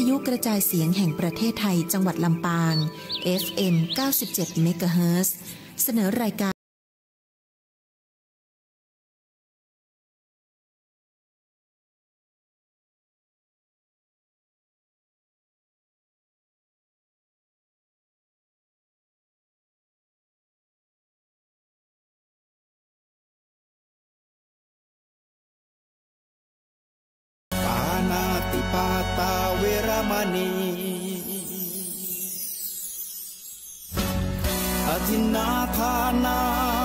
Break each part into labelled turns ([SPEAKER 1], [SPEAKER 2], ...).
[SPEAKER 1] ยุกระจายเสียงแห่งประเทศไทยจังหวัดลำปาง FM 97 เมกะเฮิรตซ์เสนอรายการ
[SPEAKER 2] ปาตาเวรมณีอธินาทานา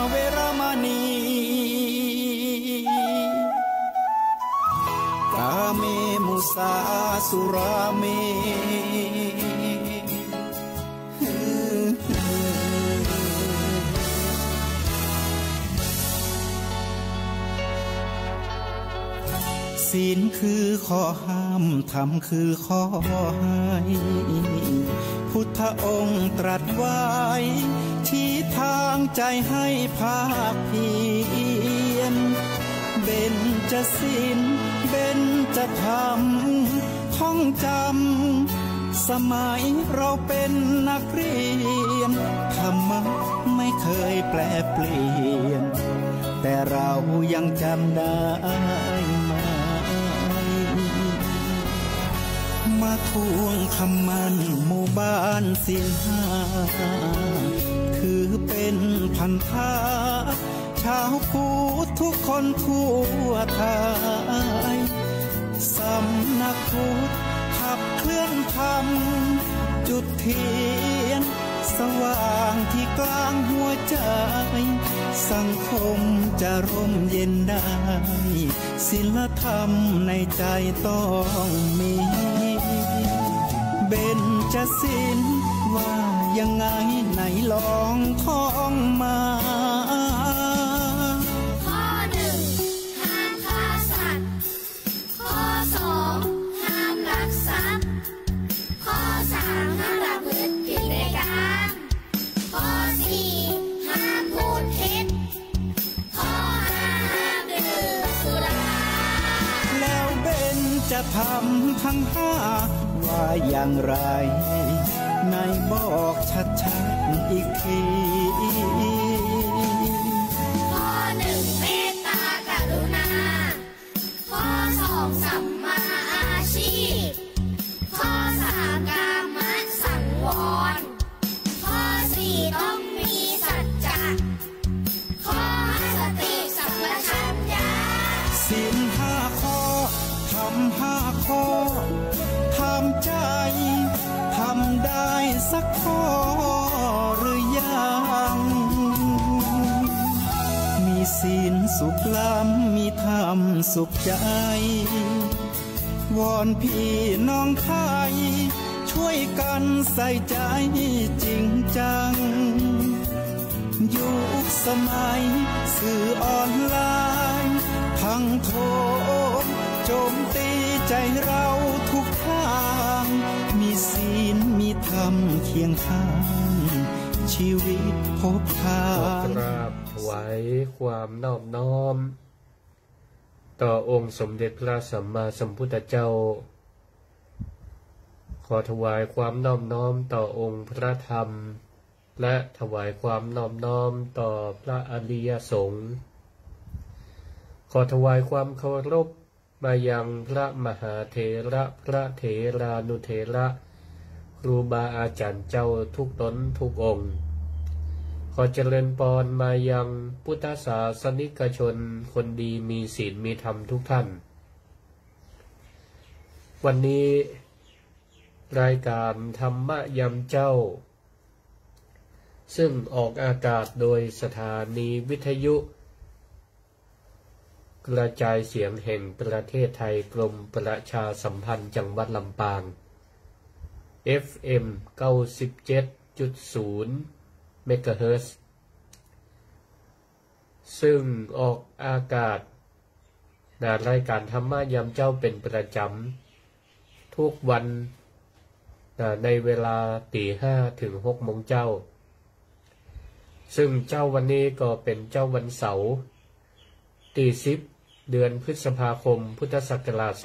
[SPEAKER 2] เวรมณีกาเมมุสาสุราเมศีลคือข้อห้ามธรรมคือข้อให้พุทธองค์ตรัสไว้ชี้ทางใจให้ภาคเพียรเบญจศีลเบญจธรรมท่องจำสมัยเราเป็นนักเรียนธรรมะไม่เคยแปรเปลี่ยนแต่เรายังจำได้มาทวงคำมันหมู่บ้านศีลห้าถือเป็นพันธะชาวพุทธทุกคนทั่วไทยสำนักพุทธขับเคลื่อนธรรมจุดเทียนสว่างที่กลางหัวใจสังคมจะร่มเย็นได้ศีลธรรมในใจต้องมีเบญจศีลว่ายังไงไหนลองท่องมา
[SPEAKER 3] ข้อหนึ่งห้ามฆ่าสัตว์ข้อสองห้ามลักทรัพย์ข้อสามห้ามประพฤติผิดในกามข้อสี่ห้ามพูดเท็จข้อห้าห้ามดื่มสุรา
[SPEAKER 2] แล้วเบญจะทำทั้งห้าว่าอย่างไรนายบอกชัดๆอีกที
[SPEAKER 3] ข้อหนึ่งเมตตากรุณาข้อสองสัมมาอาชีพข้อสามกามสังวรข้อสี่ต้องมีสัจจะข้อห้าสติสัมปชัญญะ
[SPEAKER 2] ศีลห้าข้อทำห้าข้อทำใจทำได้สักข้อหรือยังมีศีลสุขล้ำมีธรรมสุขใจวอนพี่น้องไทยช่วยกันใส่ใจจริงจังยุคสมัยสื่อออนไลน์ทั้งโทษโจมตีใจเราทุกทางมีศีลมีธรรมเคียงข้างชีวิตพบทาง
[SPEAKER 4] กราบถวายความนอบน้อมต่อองค์สมเด็จพระสัมมาสัมพุทธเจ้าขอถวายความนอบน้อมต่อองค์พระธรรมและถวายความนอบน้อมต่อพระอริยสงฆ์ขอถวายความเคารพมายังพระมหาเถระพระเถรานุเถระครูบาอาจารย์เจ้าทุกตนทุกองค์ขอเจริญพรมายังพุทธศาสนิกชนคนดีมีศีลมีธรรมทุกท่านวันนี้รายการธรรมยามเจ้าซึ่งออกอากาศโดยสถานีวิทยุกระจายเสียงแห่งประเทศไทยกรมประชาสัมพันธ์จังหวัดลำปาง FM 97.0 เมกะเฮิรตซ์ซึ่งออกอากาศในรายการธรรมยามเจ้าเป็นประจำทุกวันในเวลา 5:00 ถึง 6:00 น.เจ้าซึ่งเจ้าวันนี้ก็เป็นเจ้าวันเสาร์ที่10 เดือนพฤษภาคมพุทธศักราช 2568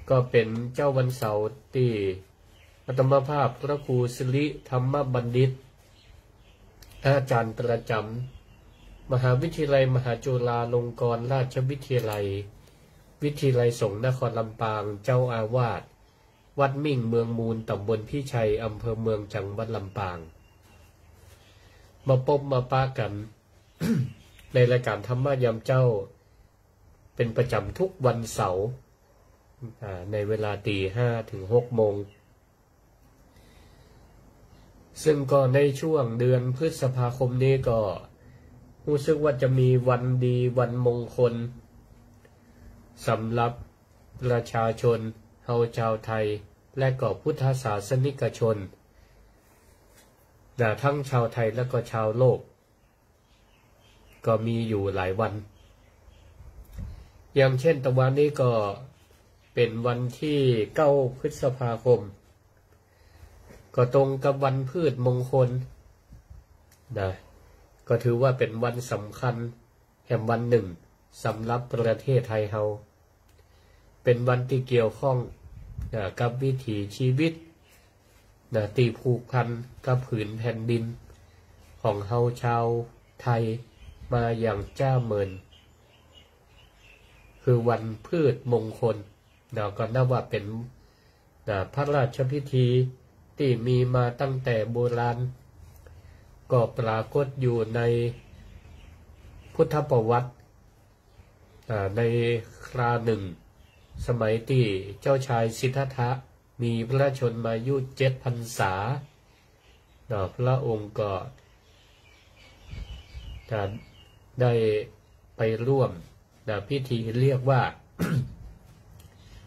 [SPEAKER 4] ก็เป็นเจ้าวันเสาร์ที่อาตมาภาพพระครูสิริธรรมบัณฑิตอาจารย์ประจำมหาวิทยาลัยมหาจุฬาลงกรณราชวิทยาลัยวิทยาลัยสงฆ์นครลำปางเจ้าอาวาสวัดมิ่งเมืองมูลตำบลพิชัยอำเภอเมืองจังหวัดลำปางมาพบมาปะกัน ในรายการธรรมะยามเจ้าเป็นประจำทุกวันเสาร์ในเวลาตี 5 ถึง 6 โมงซึ่งก็ในช่วงเดือนพฤษภาคมนี้ก็รู้สึกว่าจะมีวันดีวันมงคลสำหรับประชาชนเฮาชาวไทยและก็พุทธศาสนิกชนทั้งชาวไทยและก็ชาวโลกก็มีอยู่หลายวันอย่างเช่นตะวันนี้ก็เป็นวันที่9 พฤษภาคมก็ตรงกับวันพืชมงคลก็ถือว่าเป็นวันสำคัญแห่งวันหนึ่งสำหรับประเทศไทยเฮาเป็นวันที่เกี่ยวข้องกับวิถีชีวิตที่ผูกพันกับผืนแผ่นดินของเฮาชาวไทยมาอย่างจ้าเมินคือวันพืชมงคลก็นับว่าเป็นพระราชพิธีที่มีมาตั้งแต่โบราณก็ปรากฏอยู่ในพุทธประวัติในคราหนึ่งสมัยที่เจ้าชายสิทธัตถะมีพระชนมายุ7 พรรษาพระองค์ก็ได้ไปร่วมพิธีเรียกว่า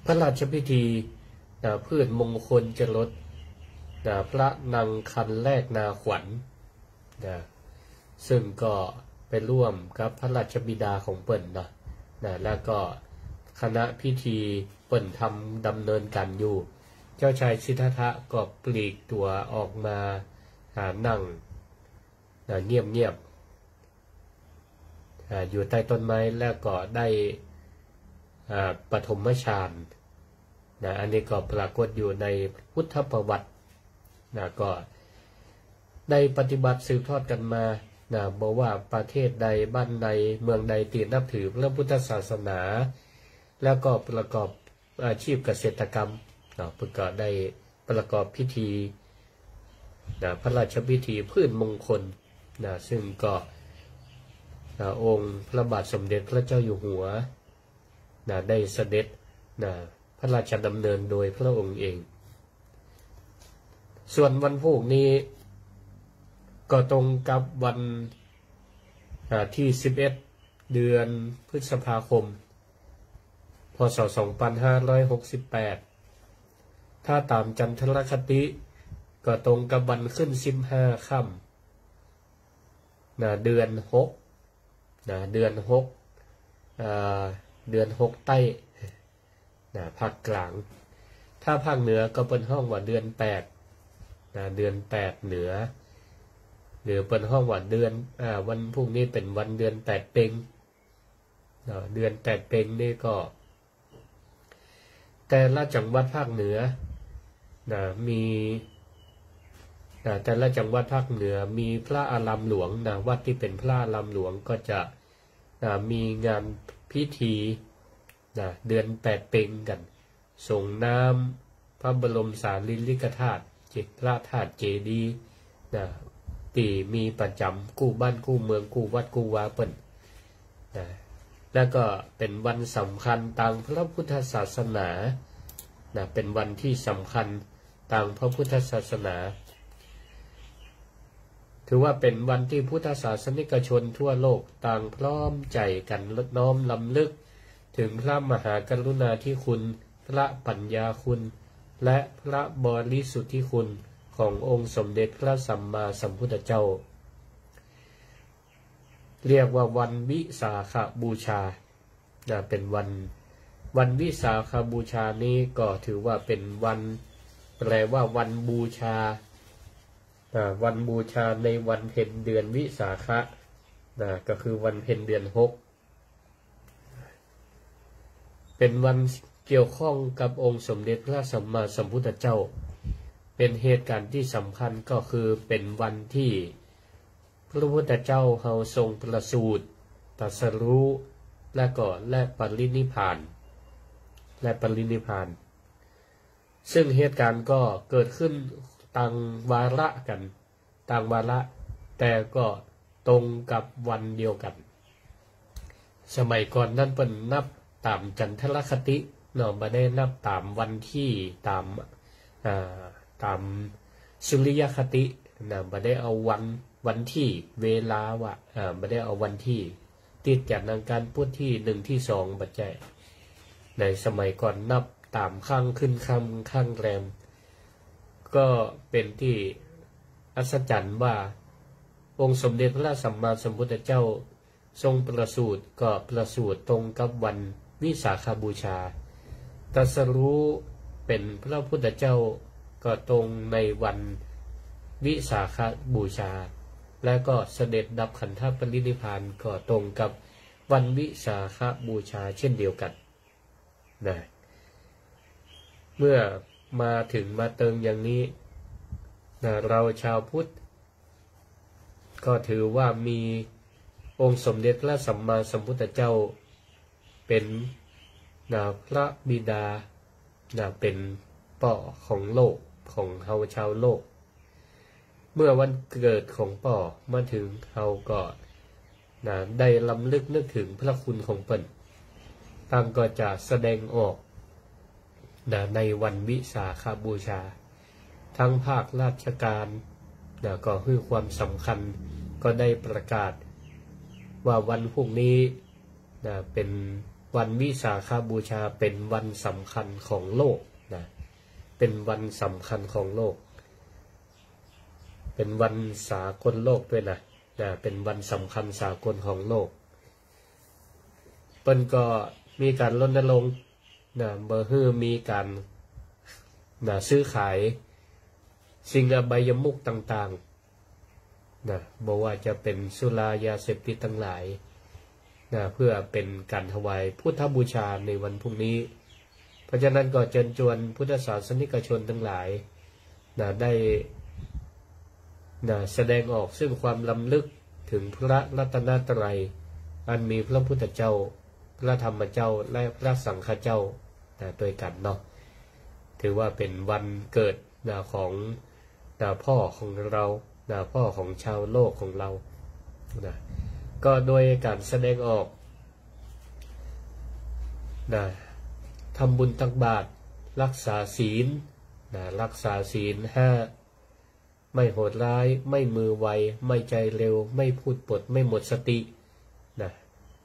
[SPEAKER 4] พระราชพิธีพืชมงคลจรดพระนางคันแรกนาขวัญซึ่งก็ไปร่วมกับพระราชบิดาของเปิ้นแล้วก็คณะพิธีเปิ้นทำดำเนินการอยู่เจ้าชายสิทธัตถะก็ปลีกตัวออกมานั่งเงียบๆอยู่ใต้ต้นไม้แล้วก็ได้ปฐมฌานอันนี้ก็ปรากฏอยู่ในพุทธประวัติก็ได้ปฏิบัติสืบทอดกันมาบอกว่าประเทศใดบ้านใดเมืองใดที่นับถือพระพุทธศาสนาแล้วก็ประกอบอาชีพเกษตรกรรมก็ได้ประกอบพิธีพระราชพิธีพืชมงคลซึ่งก็องค์พระบาทสมเด็จพระเจ้าอยู่หัวได้เสด็จพระราชดำเนินโดยพระองค์เองส่วนวันพรุ่งนี้ก็ตรงกับวันที่11 เดือนพฤษภาคมพ.ศ. 2568ถ้าตามจันทรคติก็ตรงกับวันขึ้น15 ค่ำเดือน6เดือน6ใต้ภาคกลางถ้าภาคเหนือก็เป็นห้องว่าเดือน8เดือน8เหนือหรือเป็นห้องว่าเดือนวันพรุ่งนี้เป็นวันเดือน8 เพ็งเดือน8 เพ็งนี่ก็แต่ละจังหวัดภาคเหนือมีแต่ละจังหวัดภาคเหนือมีพระอารามหลวงวัดที่เป็นพระอารามหลวงก็จะมีงานพิธีเดือน8 เพ็งกันส่งน้ำพระบรมสารีริกธาตุพระธาตุเจดีย์ที่มีประจำกู้บ้านกู้เมืองกู้วัดกู้วาเปิ้นแล้วก็เป็นวันสำคัญทางพระพุทธศาสนาเป็นวันที่สำคัญทางพระพุทธศาสนาถือว่าเป็นวันที่พุทธศาสนิกชนทั่วโลกต่างพร้อมใจกันน้อมรำลึกถึงพระมหากรุณาธิคุณพระปัญญาคุณและพระบริสุทธิคุณขององค์สมเด็จพระสัมมาสัมพุทธเจ้าเรียกว่าวันวิสาขบูชาเป็นวันวิสาขบูชานี้ก็ถือว่าเป็นวันแปลว่าวันบูชาวันบูชาในวันเพ็ญเดือนวิสาขะก็คือวันเพ็ญเดือน6เป็นวัน เกี่ยวข้องกับองค์สมเด็จพระสัมมาสัมพุทธเจ้าเป็นเหตุการณ์ที่สำคัญก็คือเป็นวันที่พระพุทธเจ้าเฮาทรงประสูติตรัสรู้และปรินิพพานซึ่งเหตุการณ์ก็เกิดขึ้นต่างวาระแต่ก็ตรงกับวันเดียวกันสมัยก่อนนั้นเพิ่นนับตามจันทรคติเนาะบ่ได้นับตามวันที่ตามสุริยคตินะบ่ได้เอาวันที่เวลาว่าบ่ได้เอาวันที่ติดจากทางการพุทธที่1ที่2บัดใจในสมัยก่อนนับตามข้างขึ้นค่ำข้างแรมก็เป็นที่อัศจรรย์ว่าองค์สมเด็จพระสัมมาสัมพุทธเจ้าทรงประสูติก็ประสูติตรงกับวันวิสาขบูชาตรัสรู้เป็นพระพุทธเจ้าก็ตรงในวันวิสาขบูชาและก็เสด็จดับขันธปรินิพพานก็ตรงกับวันวิสาขบูชาเช่นเดียวกันนะเมื่อมาถึงมาเติงอย่างนี้นะเราชาวพุทธก็ถือว่ามีองค์สมเด็จพระสัมมาสัมพุทธเจ้าเป็นพระบิดาเป็นพ่อของโลกของเฮาชาวโลกเมื่อวันเกิดของพ่อมาถึงเฮาก็ได้ลำลึกนึกถึงพระคุณของเพิ่นต่างก็จะแสดงออกในวันวิสาขบูชาทั้งภาคราชการก็ให้ความสำคัญก็ได้ประกาศว่าวันพรุ่งนี้เป็นวันวิสาขบูชาเป็นวันสำคัญของโลกเป็นวันสำคัญของโลกเป็นวันสากลโลกด้วยนะเป็นวันสำคัญสากลของโลกเปิ้นก็มีการรณรงค์บ่ฮื้อมีการซื้อขายสิ่งอบายมุขต่างๆบ่ว่าจะเป็นสุรายาเสพติดทั้งหลายเพื่อเป็นการถวายพุทธบูชาในวันพรุ่งนี้เพราะฉะนั้นก็เชิญชวนพุทธศาสนิกชนทั้งหลายได้แสดงออกซึ่งความลำลึกถึงพระรัตนตรัยอันมีพระพุทธเจ้าพระธรรมเจ้าและพระสังฆเจ้าด้วยกันเนาะถือว่าเป็นวันเกิดของพ่อของเราพ่อของชาวโลกของเราก็โดยการแสดงออกทำบุญตักบาตรรักษาศีล5ไม่โหดร้ายไม่มือไวไม่ใจเร็วไม่พูดปดไม่หมดสติ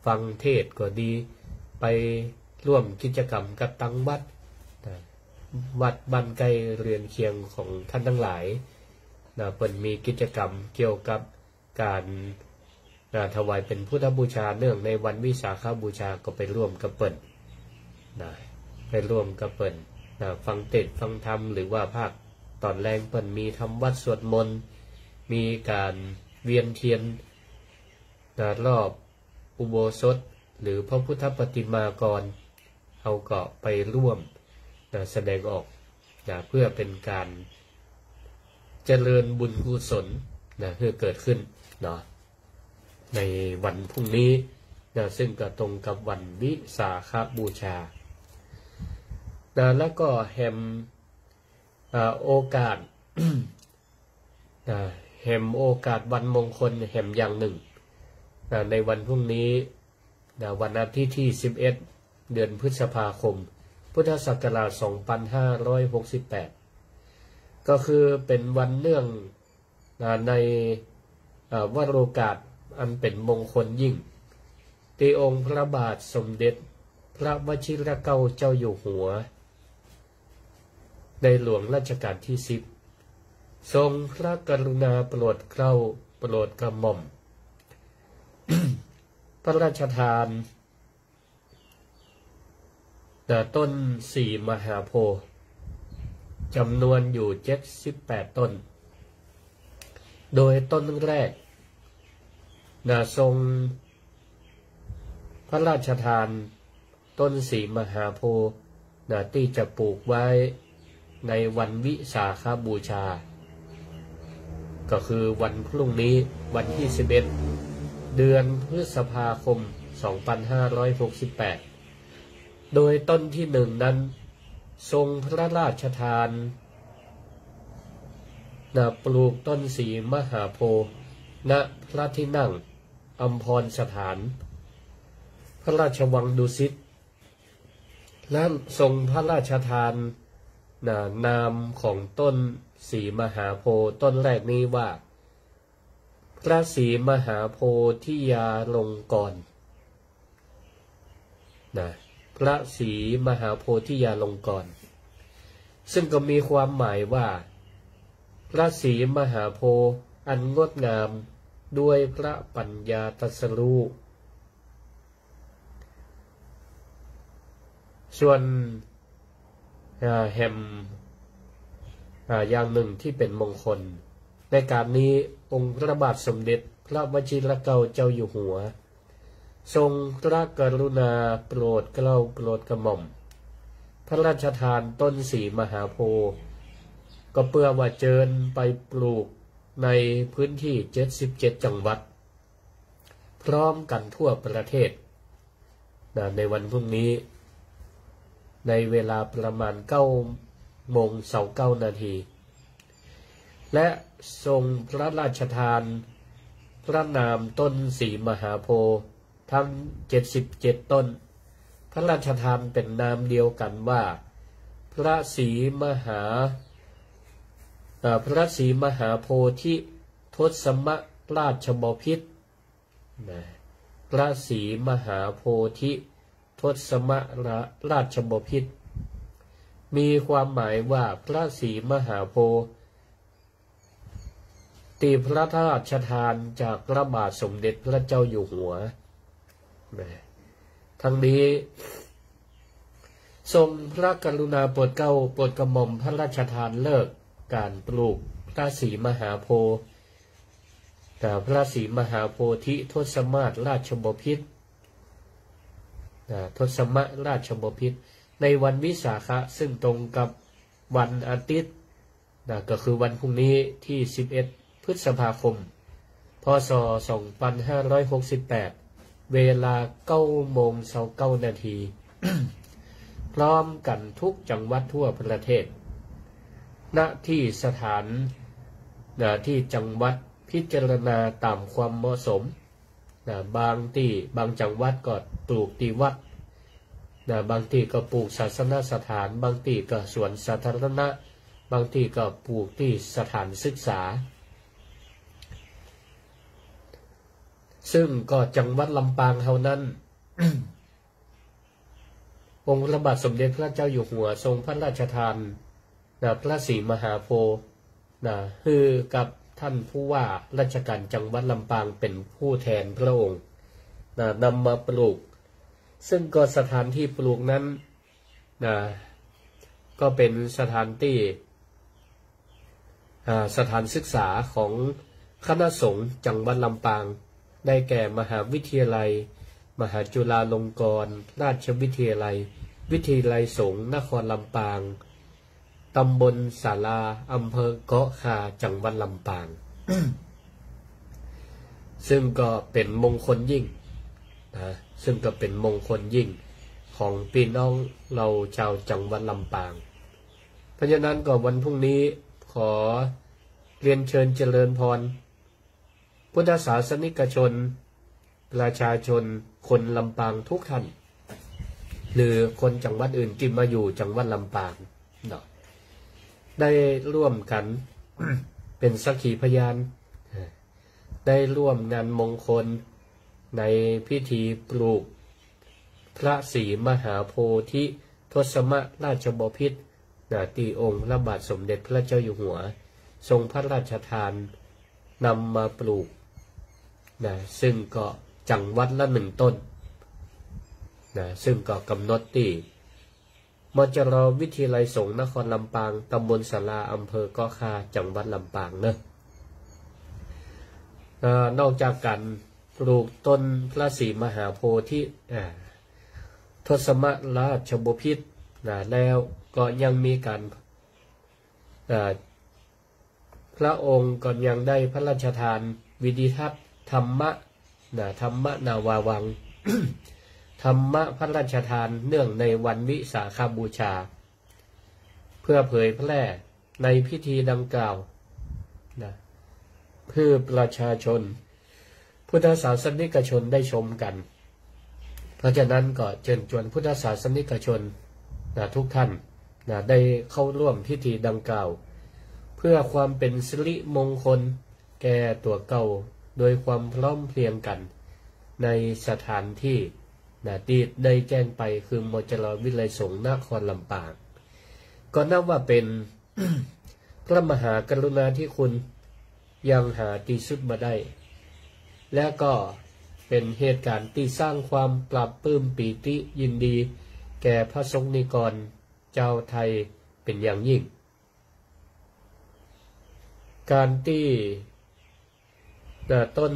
[SPEAKER 4] ฟังเทศก็ดีไปร่วมกิจกรรมกับตังวัดบ้านใกล้เรือนเคียงของท่านทั้งหลายเพิ่นมีกิจกรรมเกี่ยวกับการถวายเป็นพุทธบูชาเนื่องในวันวิสาขบูชาก็ไปร่วมกับเพิ่นฟังเทศน์ฟังธรรมหรือว่าภาคตอนแรงเพิ่นมีทำวัดสวดมนต์มีการเวียนเทียนรอบอุโบสถหรือพระพุทธปฏิมากรเอาก็ไปร่วมแสดงออกเพื่อเป็นการเจริญบุญกุศลเพื่อเกิดขึ้นในวันพรุ่งนี้ซึ่งก็ตรงกับวันวิสาขบูชาแล้วก็แฮมโอกาส แฮมโอกาสวันมงคลแฮมอย่างหนึ่งในวันพรุ่งนี้วันอาทิตย์ที่11เดือนพฤษภาคมพุทธศักราช2568ก็คือเป็นวันเนื่องในวโรกาสอันเป็นมงคลยิ่งที่องค์พระบาทสมเด็จพระวชิรเกล้าเจ้าอยู่หัวในหลวงรัชกาลที่10ทรงพระกรุณาโปรดเกล้าโปรดกระหม่อม พระราชทานต้น4มหาโพธิ์จำนวนอยู่78ต้นโดยต้นแรกทรงพระราชทานต้น4มหาโพธิ์ ที่จะปลูกไว้ในวันวิสาขบูชาก็คือวันพรุ่งนี้วันที่11เดือนพฤษภาคม2568โดยต้นที่หนึ่งนั้นทรงพระราชทานปลูกต้นสีมหาโพธิ์ณพระที่นั่งอัมพรสถานพระราชวังดุสิตและทรงพระราชทานนามของต้นสีมหาโพธิ์ต้นแรกนี้ว่าพระศรีมหาโพธิยาลงกรณ์พระศรีมหาโพธิยาลงกรณ์ซึ่งก็มีความหมายว่าพระศรีมหาโพธิ์อันงดงามด้วยพระปัญญาตรัสรู้ส่วนแห่งอย่างหนึ่งที่เป็นมงคลในการนี้องค์พระบาทสมเด็จพระวชิรเกล้าเจ้าอยู่หัวทรงพระกรุณาโปรดเกล้าโปรดกระหม่อมพระราชทานต้นสีมหาโพธิ์ก็เพื่อว่าเชิญไปปลูกในพื้นที่77จังหวัดพร้อมกันทั่วประเทศในวันพรุ่งนี้ในเวลาประมาณ9:29 นาทีและทรงพระราชทานพระนามต้นสีมหาโพธิ์ทั้ง77ต้นพระราชทานเป็นนามเดียวกันว่าพระศรีมหาโพธิทศมราชบพิตรพระศรีมหาโพธิทศมราชบพิตรมีความหมายว่าพระศรีมหาโพธิ์ตีพระราชทานจากพระบาทสมเด็จพระเจ้าอยู่หัวทั้งนี้ทรงพระกรุณาโปรดเกล้าโปรดกระหม่อมพระราชทานเลิกการปลูกพระศรีมหาโพธิ์พระศรีมหาโพธิทศมาศราชบพิตรทศมราชบพิตรในวันวิสาขะซึ่งตรงกับวันอาทิตย์ก็คือวันพรุ่งนี้ที่11พฤษภาคมพศ2568เวลา9:29 นาที พร้อมกันทุกจังหวัดทั่วประเทศณที่สถานที่จังหวัดพิจารณาตามความเหมาะสมบางจังหวัดก็ปลูกที่วัดบางที่ก็ปลูกศาสนสถานบางที่ก็สวนสาธารณะบางที่ก็ปลูกที่สถานศึกษาซึ่งก็จังหวัดลำปางเท่านั้น องค์พระบาทสมเด็จพระเจ้าอยู่หัวทรงพระราชทานพระศรีมหาโพธิ์คือกับท่านผู้ว่าราชการจังหวัดลำปางเป็นผู้แทนพระองค์นำมาปลูกซึ่งก็สถานที่ปลูกนั้นก็เป็นสถานที่สถานศึกษาของคณะสงฆ์จังหวัดลำปางได้แก่มหาวิทยาลัยมหาจุฬาลงกรณราชวิทยาลัยวิทยาลัยสงฆ์นครลำปางตำบลศาลาอำเภอเกาะคาจังหวัดลำปาง ซึ่งก็เป็นมงคลยิ่งซึ่งก็เป็นมงคลยิ่งของพี่น้องเราชาวจังหวัดลำปางเพราะฉะนั้นก็วันพรุ่งนี้ขอเรียนเชิญเจริญพรพุทธศาสนิกชนประชาชนคนลำปางทุกท่านหรือคนจังหวัดอื่นที่มาอยู่จังหวัดลำปางได้ร่วมกัน เป็นสักขีพยานได้ร่วมงานมงคลในพิธีปลูกพระศรีมหาโพธิทศมราชบพิตรที่องค์พระบาทสมเด็จพระเจ้าอยู่หัวทรงพระราชทานนำมาปลูกซึ่งก็จังหวัดละ1 ต้นซึ่งก็กำหนดที่มจร.วิทยาลัยสงฆ์นครลำปางตำบลศาลาอำเภอเกาะคาจังหวัดลำปางนอกจากการปลูกต้นพระศรีมหาโพธิทศมราชบพิตร แล้วก็ยังมีการพระองค์ก็ยังได้พระราชทานวิดิทัศน์ธรรมะธรรมนาวาวัง ธรรมะพระราชทานเนื่องในวันวิสาขบูชาเพื่อเผยแพร่ในพิธีดังกล่าวเพื่อประชาชนพุทธศาสนิกชนได้ชมกันเพราะฉะนั้นก็เชิญชวนพุทธศาสนิกชนทุกท่านได้เข้าร่วมพิธีดังกล่าวเพื่อความเป็นสิริมงคลแก่ตัวเก่าโดยความพร้อมเพรียงกันในสถานที่ที่ได้แจ้งไปคือมจรวิไลสงฆ์นครลำปางก็นับว่าเป็น พระมหากรุณาธิคุณยังหาที่สุดมาได้และก็เป็นเหตุการณ์ที่สร้างความปรับปลื้มปีติยินดีแก่พระสงฆ์นิกรเจ้าไทยเป็นอย่างยิ่งการที่ต้น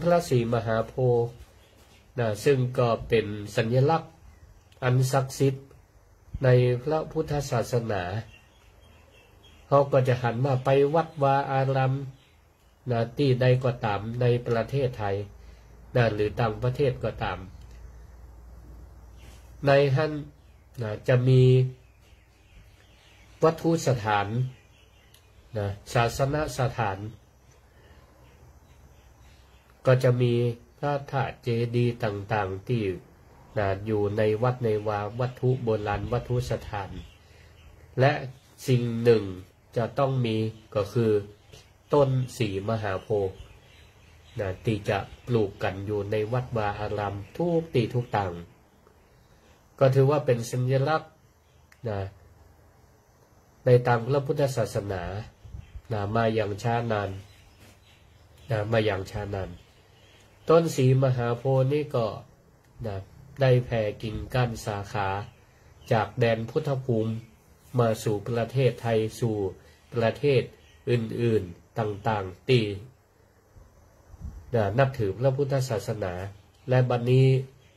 [SPEAKER 4] พระศรีมหาโพธิ์ซึ่งก็เป็นสัญลักษณ์อันศักดิ์สิทธิ์ในพระพุทธศาสนาเขาก็จะหันมาไปวัดวาอารามที่ใดก็ตามในประเทศไทยหรือต่างประเทศก็ตามในท่านจะมีวัตถุสถานศาสนสถานก็จะมีพระธาตุเจดีย์ต่างๆที่อยู่ในวัดในวาวัตถุโบราณวัตถุสถานและสิ่งหนึ่งจะต้องมีก็คือต้นศรีมหาโพธิ์ที่จะปลูกกันอยู่ในวัดวาอารามทุกที่ทุกต่างก็ถือว่าเป็นสัญลักษณ์ในทางพระพุทธศาสนามาอย่างช้านานต้นศรีมหาโพธิ์นี่ก็ได้แผ่กิ่งก้านสาขาจากแดนพุทธภูมิมาสู่ประเทศไทยสู่ประเทศอื่นๆต่างๆที่นับถือพระพุทธศาสนาและบัดนี้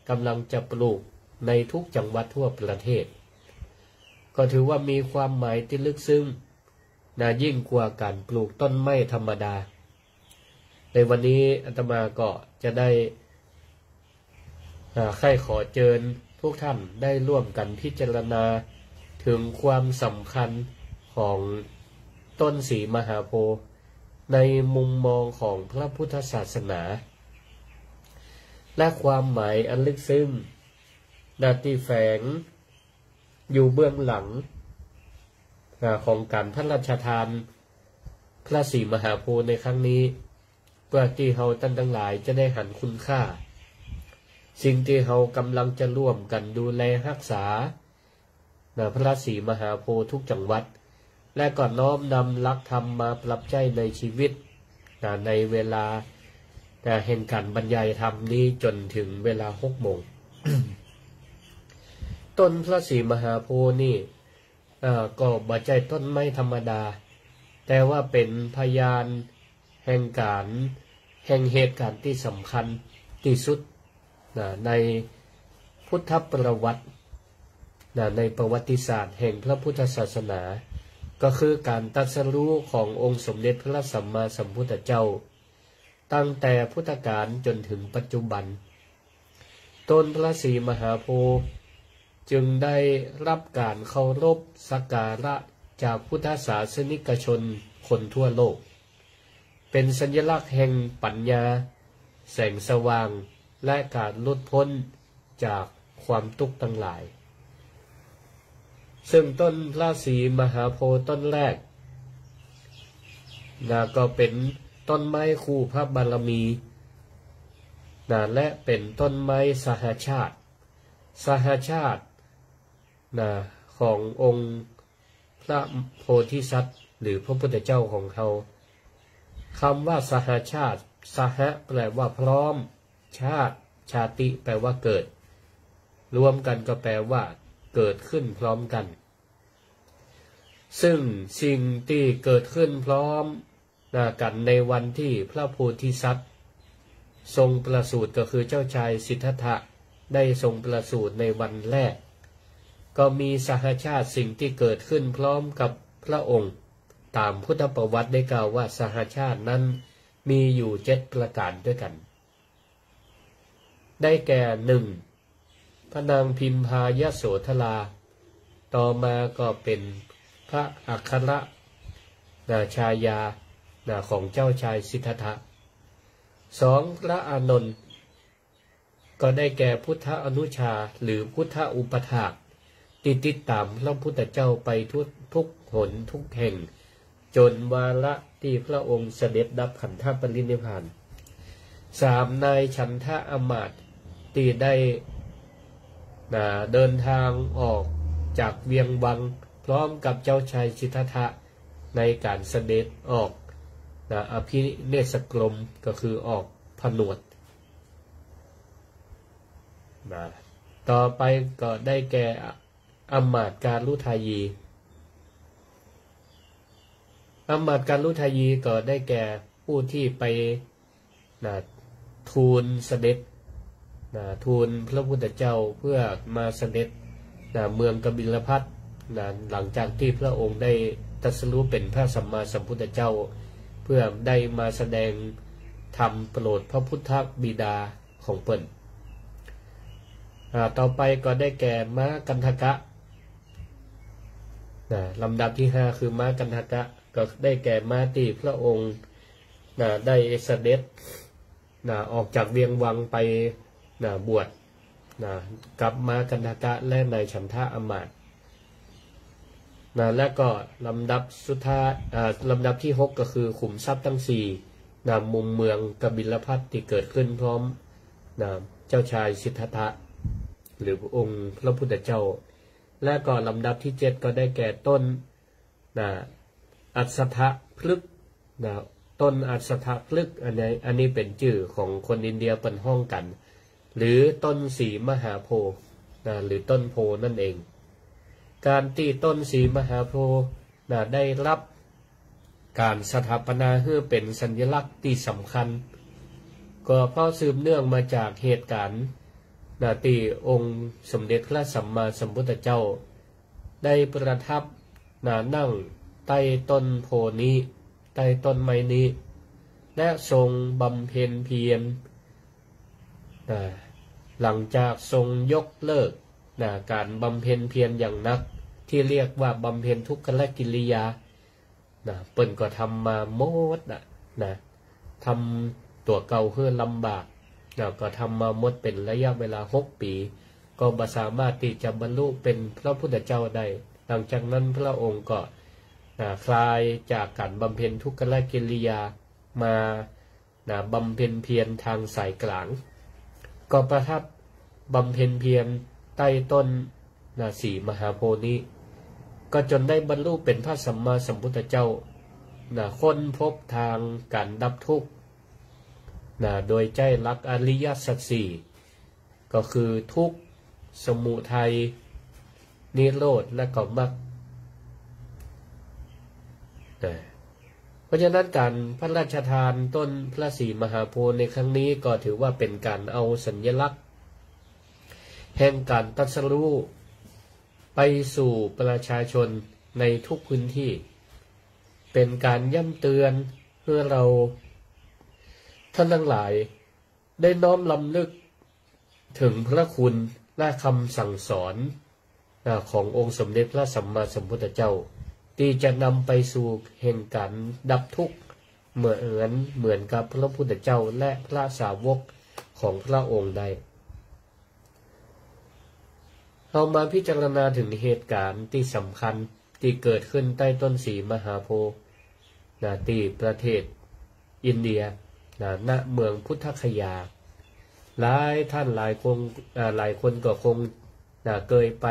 [SPEAKER 4] กำลังจะปลูกในทุกจังหวัดทั่วประเทศก็ถือว่ามีความหมายที่ลึกซึ้งยิ่งกว่าการปลูกต้นไม้ธรรมดาในวันนี้อาตมาก็จะได้ใคร่ขอเชิญทุกท่านได้ร่วมกันพิจารณาถึงความสำคัญของต้นศรีมหาโพธิ์ในมุมมองของพระพุทธศาสนาและความหมายอันลึกซึ้งที่แฝงอยู่เบื้องหลังของการพระราชทานพระศรีมหาโพธิ์ในครั้งนี้เพื่อที่เราท่านทั้งหลายจะได้หันคุณค่าสิ่งที่เรากำลังจะร่วมกันดูแลรักษาพระศรีมหาโพธิ์ทุกจังหวัดและก็น้อมนำหลักธรรมมาปรับใช้ในชีวิตในเวลาแห่งการบรรยายธรรมนี้จนถึงเวลา 6 โมง ต้นพระศรีมหาโพธิ์นี่ก็บ่ใช่ต้นไม้ธรรมดาแต่ว่าเป็นพยานแห่งเหตุการณ์ที่สำคัญที่สุดในพุทธประวัติในประวัติศาสตร์แห่งพระพุทธศาสนาก็คือการตรัสรู้ขององค์สมเด็จพระสัมมาสัมพุทธเจ้าตั้งแต่พุทธกาลจนถึงปัจจุบันต้นพระศรีมหาโพธิ์จึงได้รับการเคารพสักการะจากพุทธศาสนิกชนคนทั่วโลกเป็นสัญลักษณ์แห่งปัญญาแสงสว่างและการหลุดพ้นจากความทุกข์ทั้งหลายซึ่งต้นพระศรีมหาโพธิ์ต้นแรกก็เป็นต้นไม้คู่พระบารมีและเป็นต้นไม้สหชาติขององค์พระโพธิสัตว์หรือพระพุทธเจ้าของเขาคำว่าสหชาติสหะแปลว่าพร้อมชาติแปลว่าเกิดรวมกันก็แปลว่าเกิดขึ้นพร้อมกันซึ่งสิ่งที่เกิดขึ้นพร้อมกันในวันที่พระโพธิสัตว์ทรงประสูติก็คือเจ้าชายสิทธัตถะได้ทรงประสูติในวันแรก ก็มีสหชาติสิ่งที่เกิดขึ้นพร้อมกับพระองค์ตามพุทธประวัติได้กล่าวว่าสหชาตินั้นมีอยู่7ประการด้วยกันได้แก่ 1. พระนางพิมพายโสธราต่อมาก็เป็นพระอัครชายาของเจ้าชายสิทธัตถะ 2. พระอานนท์ก็ได้แก่พุทธอนุชาหรือพุทธอุปถากติดตามพระพุทธเจ้าไปทุกหนทุกแห่งจนวาระที่พระองค์เสด็จดับขันธปรินิพพาน 3. นายฉันทะอมาตย์ที่ได้เดินทางออกจากเวียงวังพร้อมกับเจ้าชายสิทธัตถะในการเสด็จออกอภิเนศกรมก็คือออกผนวดต่อไปก็ได้แก่อมาตย์การุทายีอมาตย์การุทายีก็ได้แก่ผู้ที่ไปทูลเสด็จทูลพระพุทธเจ้าเพื่อมาเสด็จเมืองกบิลพัสดุหลังจากที่พระองค์ได้ตรัสรู้เป็นพระสัมมาสัมพุทธเจ้าเพื่อได้มาแสดงธรรมโปรดพระพุทธบิดาของเปิ้นต่อไปก็ได้แก่ม้ากันทกะลำดับที่5คือม้ากันทกะก็ได้แก่ม้าที่พระองค์ได้เสด็จออกจากเวียงวังไปบวชกับม้ากันทกะและนายฉันทะอมาตย์และก็ลำดับสุดท้ายลำดับที่6ก็คือขุมทรัพย์ทั้ง4มุมเมืองกบิลพัสดุที่เกิดขึ้นพร้อมเจ้าชายสิทธัตถะหรือองค์พระพุทธเจ้าและก็ลำดับที่7ก็ได้แก่ต้นอัศทะพฤกษ์ต้นอัศทะพฤกษ์อันนี้เป็นชื่อของคนอินเดียเป็นห้องกันหรือต้นสีมหาโพธิ์หรือต้นโพนั่นเองการที่ต้นสีมหาโพธิ์ได้รับการสถาปนาให้เป็นสัญลักษณ์ที่สำคัญก็เพราะสืบเนื่องมาจากเหตุการณ์ที่องค์สมเด็จพระสัมมาสัมพุทธเจ้าได้ประทับนั่งใต้ต้นโพนี้ใต้ต้นไม้นี้และทรงบำเพ็ญเพียรหลังจากทรงยกเลิกการบำเพ็ญเพียรอย่างนักที่เรียกว่าบำเพ็ญทุกขกิริยาเปิ้นก็ทำมาโมดทำตัวเก่าเพื่อลำบากก็ทำมาหมดเป็นระยะเวลา6 ปีก็บ่สามารถที่จะบรรลุเป็นพระพุทธเจ้าได้หลังจากนั้นพระองค์ก็คลายจากการบำเพ็ญทุกขกิริยามาบำเพ็ญเพียรทางสายกลางก็ประทับบำเพ็ญเพียรใต้ต้นสีมหาโพธิ์นี้ก็จนได้บรรลุเป็นพระสัมมาสัมพุทธเจ้าค้นพบทางการดับทุกข์โดยใจหลักอริยสัจสี่ก็คือทุกข์สมุทัยนิโรธและก็มรรคเพราะฉะนั้นการพระราชทานต้นพระศรีมหาโพธิ์ในครั้งนี้ก็ถือว่าเป็นการเอาสัญลักษณ์แห่งการตรัสรู้ไปสู่ประชาชนในทุกพื้นที่เป็นการย้ำเตือนเพื่อเราท่านทั้งหลายได้น้อมลำลึกถึงพระคุณและคำสั่งสอนขององค์สมเด็จพระสัมมาสัมพุทธเจ้าที่จะนำไปสู่แห่งการดับทุกข์เหมือนกับพระพุทธเจ้าและพระสาวกของพระองค์ได้เรามาพิจารณาถึงเหตุการณ์ที่สำคัญที่เกิดขึ้นใต้ต้นสีมหาโพธิ์ที่ประเทศอินเดียณเมืองพุทธคยาหลายท่านหลายคนก็คงเคยไป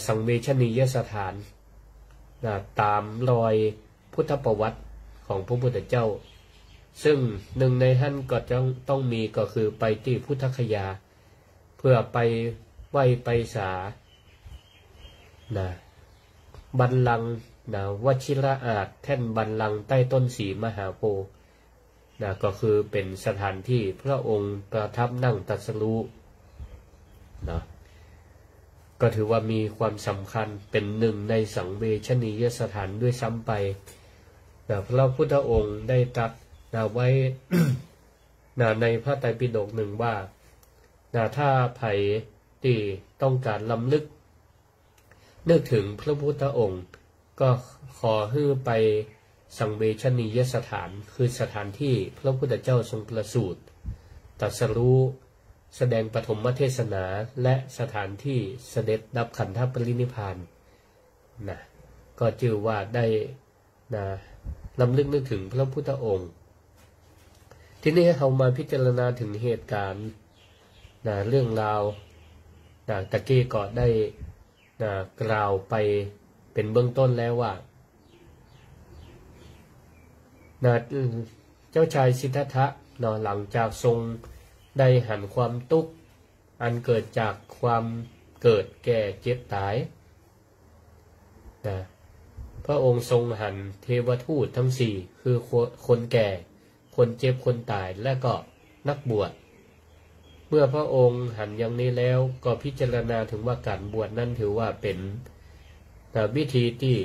[SPEAKER 4] สังเวชนียสถานตามรอยพุทธประวัติของพระพุทธเจ้าซึ่งหนึ่งในท่านก็ต้องมีก็คือไปที่พุทธคยาเพื่อไปไหว้ไปสาบัลลังก์วชิระอาจแท่นบัลลังก์ใต้ต้นสีมหาโพธิ์ก็คือเป็นสถานที่พระองค์ประทับนั่งตรัสรู้ ก็ถือว่ามีความสำคัญเป็นหนึ่งในสังเวชนียสถานด้วยซ้ำไปพระพุทธองค์ได้ตรัสไว้ ในพระไตรปิฎกหนึ่งว่าถ้าไผ่ที่ต้องการล้ำลึกนึกถึงพระพุทธองค์ก็ขอให้ไปสังเวชนียสถานคือสถานที่พระพุทธเจ้าทรงประสูติตรัสรู้แสดงปฐมเทศนาและสถานที่เสด็จดับขันธปรินิพพานก็ชื่อว่าได้ล้ำลึกนึกถึงพระพุทธองค์ทีนี้เรามาพิจารณาถึงเหตุการณ์เรื่องราวตะกี้ก็ได้กล่าวไปเป็นเบื้องต้นแล้วว่าเจ้าชายสิทธัตถะหลังจากทรงได้หันความทุกข์อันเกิดจากความเกิดแก่เจ็บตายพระองค์ทรงหันเทวทูตทั้งสี่คือคนแก่คนเจ็บคนตายและก็นักบวชเมื่อพระองค์หันอย่างนี้แล้วก็พิจารณาถึงว่าการบวชนั้นถือว่าเป็นวิธีที่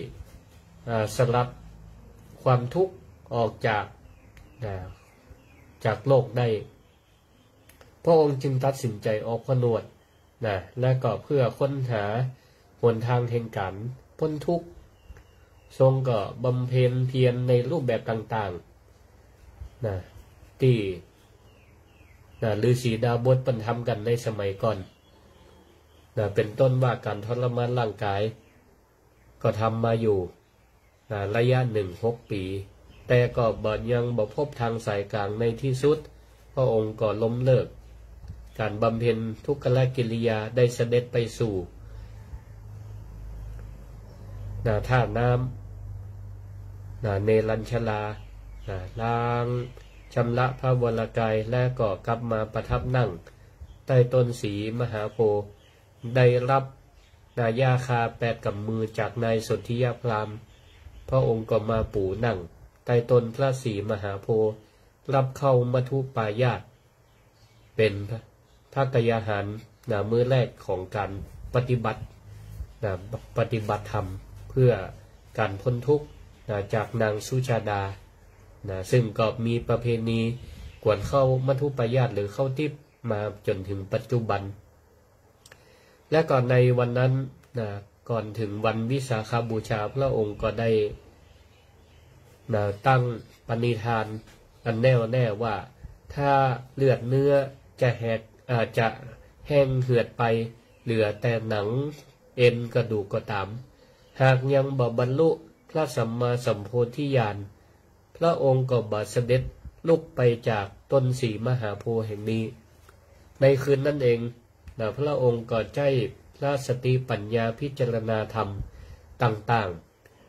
[SPEAKER 4] สลัดความทุกข์ออกจากโลกได้พระองค์จึงตัดสินใจออกผนวดและก็เพื่อค้นหาหนทางแห่งการพ้นทุกข์ทรงก็บำเพ็ญเพียรในรูปแบบต่างๆที่ฤาษีดาบสบรรทำกันในสมัยก่อนเป็นต้นว่าการทรมานร่างกายก็ทำมาอยู่ระยะ6 ปีแต่ก็ยังบ่พบทางสายกลางในที่สุดพระองค์ก็ล้มเลิกการบำเพ็ญทุกขกิริยาได้เสด็จไปสู่ท่าน้ำเนรัญชลาล้างชำระพระวรกายและก็กลับมาประทับนั่งใต้ต้นสีมหาโพธิ์ได้รับยาคา8 กำมือจากนายสนธิยพราหมณ์พระองค์ก็มาปูนั่งใต้ต้นพระศรีมหาโพธิ์รับเข้ามัทุปายาตเป็นพระกยาหารมื้อแรกของการปฏิบัติธรรมเพื่อการพ้นทุกข์จากนางสุชาดาซึ่งก็มีประเพณีกวนเข้ามัทุปายาตหรือเข้าทิพย์มาจนถึงปัจจุบันและก่อนในวันนั้นก่อนถึงวันวิสาขบูชาพระองค์ก็ได้ตั้งปณิธานอันแน่วแน่ว่าถ้าเลือดเนื้อจะจะแห้งเหือดไปเหลือแต่หนังเอ็นกระดูกก็ตามหากยังบ่บรรลุพระสัมมาสัมโพธิญาณพระองค์ก็บ่เสด็จลุกไปจากต้นสีมหาโพธิ์แห่งนี้ในคืนนั้นเองพระองค์ก็ใช้พระสติปัญญาพิจารณาธรรมต่าง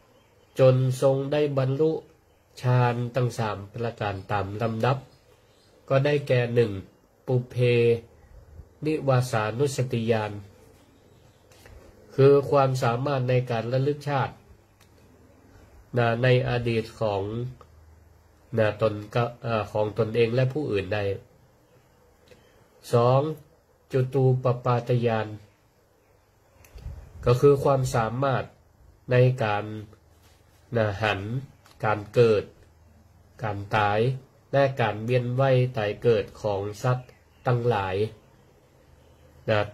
[SPEAKER 4] ๆจนทรงได้บรรลุฌานทั้ง3 ประการตามลำดับก็ได้แก่ 1. ปุเพนิวาสานุสติญาณคือความสามารถในการระลึกชาติในอดีตของตนเองและผู้อื่นได้ 2. จุตูปปาตญาณก็คือความสามารถในการหันการเกิดการตายและการเวียนว่ายตายเกิดของสัตว์ทั้งหลาย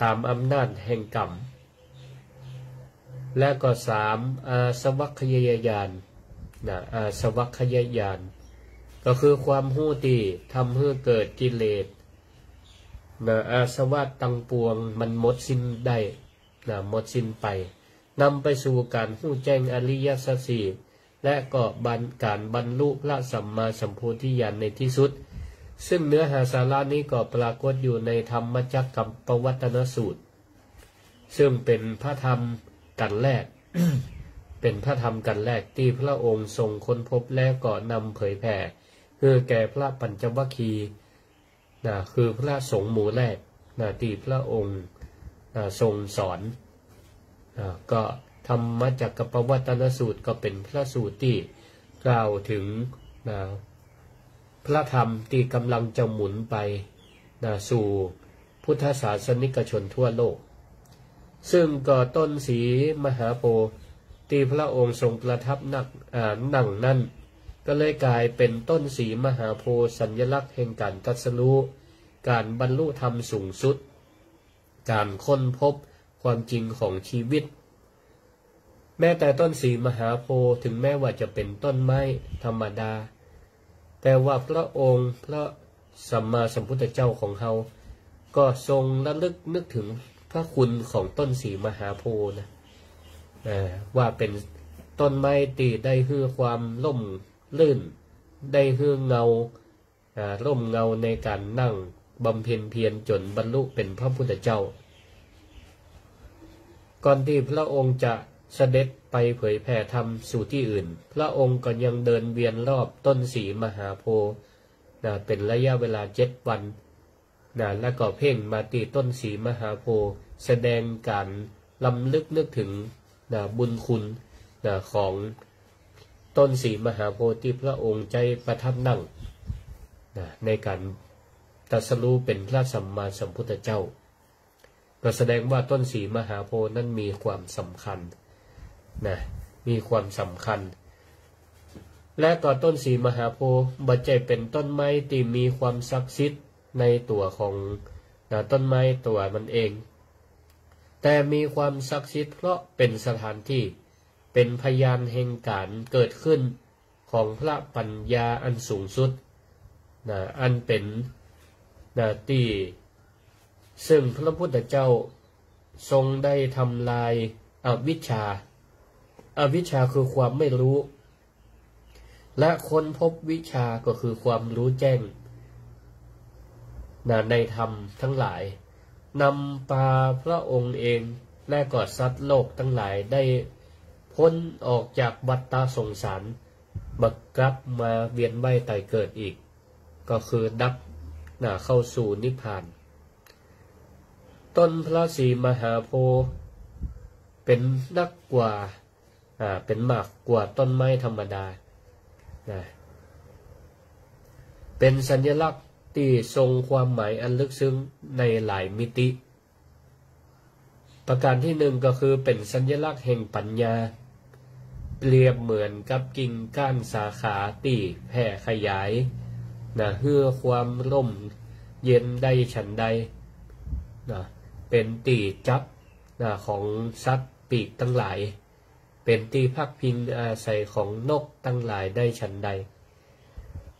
[SPEAKER 4] ตามอำนาจแห่งกรรมและก็ 3. อาสวัคยญาณอาสวัคยญาณก็คือความรู้ที่ทำให้เกิดกิเลสอาสวะตั้งปวงมันหมดสิ้นได้หมดสิ้นไปนำไปสู่การรู้แจ้งอริยสัจสี่และก็การบรรลุพระสัมมาสัมโพธิญาณในที่สุดซึ่งเนื้อหาสาระนี้ก็ปรากฏอยู่ในธรรมจักรกับปวัตตนสูตรซึ่งเป็นพระธรรมกันแรก เป็นพระธรรมกันแรกที่พระองค์ทรงค้นพบและก็นำเผยแผ่คือแก่พระปัญจวัคคีย์คือพระสงฆ์หมู่แรกที่พระองค์ทรงสอนก็ธรรมจักรปวัตตนสูตรก็เป็นพระสูตรที่กล่าวถึงพระธรรมที่กำลังจะหมุนไปสู่พุทธศาสนิกชนทั่วโลก ซึ่งก็ต้นสีมหาโพธิ์ที่พระองค์ทรงประทับนั่งนั่นก็เลยกลายเป็นต้นสีมหาโพธิ์สัญลักษณ์แห่งการตรัสรู้การบรรลุธรรมสูงสุดการค้นพบความจริงของชีวิตแม้แต่ต้นสีมหาโพธิ์ถึงแม้ว่าจะเป็นต้นไม้ธรรมดาแต่ว่าพระองค์พระสัมมาสัมพุทธเจ้าของเราก็ทรงระลึกนึกถึงพระคุณของต้นสีมหาโพธิ์นะว่าเป็นต้นไม้ที่ได้ให้ความร่มรื่นได้ให้เงาร่มเงาในการนั่งบำเพ็ญเพียรจนบรรลุเป็นพระพุทธเจ้าก่อนที่พระองค์จะเสด็จไปเผยแผ่ธรรมสู่ที่อื่นพระองค์ก็ยังเดินเวียนรอบต้นสีมหาโพธิ์เป็นระยะเวลา7 วันแล้วก็เพ่งมาที่ต้นสีมหาโพธิ์แสดงการลำลึกนึกถึงบุญคุณของต้นสีมหาโพธิ์ที่พระองค์ใจประทับนั่งในการตรัสรู้เป็นพระสัมมาสัมพุทธเจ้าก็แสดงว่าต้นสีมหาโพธิ์นั้นมีความสำคัญมีความสำคัญและก็ต้นสีมหาโพธิ์บ่ใช่เป็นต้นไม้ที่มีความศักดิ์สิทธิ์ในตัวของต้นไม้ตัวมันเองแต่มีความศักดิ์สิทธิ์เพราะเป็นสถานที่เป็นพยานแห่งการเกิดขึ้นของพระปัญญาอันสูงสุดอันเป็นที่ซึ่งพระพุทธเจ้าทรงได้ทำลายอวิชชาคือความไม่รู้และค้นพบวิชาก็คือความรู้แจ้งในธรรมทั้งหลายนำพาพระองค์เองและก็สัตว์โลกทั้งหลายได้พ้นออกจากวัฏฏะสงสารบักกลับมาเวียนว่ายตายเกิดอีกก็คือดับเข้าสู่นิพพานต้นพระศรีมหาโพธิ์เป็นนักกว่าเป็นมากกว่าต้นไม้ธรรมดาเป็นสัญลักษณ์ที่ทรงความหมายอันลึกซึ้งในหลายมิติประการที่หนึ่งก็คือเป็นสัญลักษณ์แห่งปัญญาเปรียบเหมือนกับกิ่งก้านสาขาที่แผ่ขยายเพื่อความร่มเย็นได้ฉันใดเป็นที่จับของสัตว์ปีกทั้งหลายเป็นที่พักพิงอาศัยของนกทั้งหลายได้ฉันใด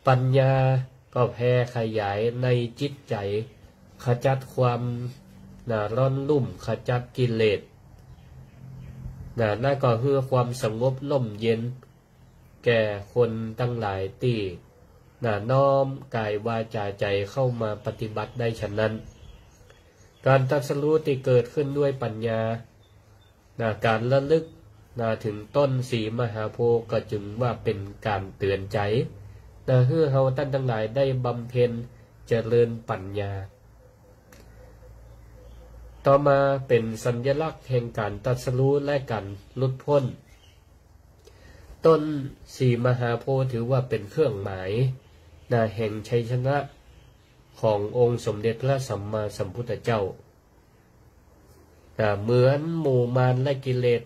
[SPEAKER 4] ปัญญาก็แผ่ขยายในจิตใจขจัดความร้อนลุ่มขจัดกิเลสนั่นก็เพื่อความสงบร่มเย็นแก่คนทั้งหลายที่น้อมกายวาจาใจเข้ามาปฏิบัติได้ฉะนั้นการตรัสรู้ที่เกิดขึ้นด้วยปัญญาการระลึกถึงต้นสีมหาโพธิ์ก็จึงว่าเป็นการเตือนใจเพื่อเฮาท่านทั้งหลายได้บำเพ็ญเจริญปัญญาต่อมาเป็นสัญลักษณ์แห่งการตรัสรู้และการหลุดพ้นต้นสีมหาโพธิ์ถือว่าเป็นเครื่องหมายแห่งชัยชนะขององค์สมเด็จพระสัมมาสัมพุทธเจ้าเหมือนหมู่มารและกิเลส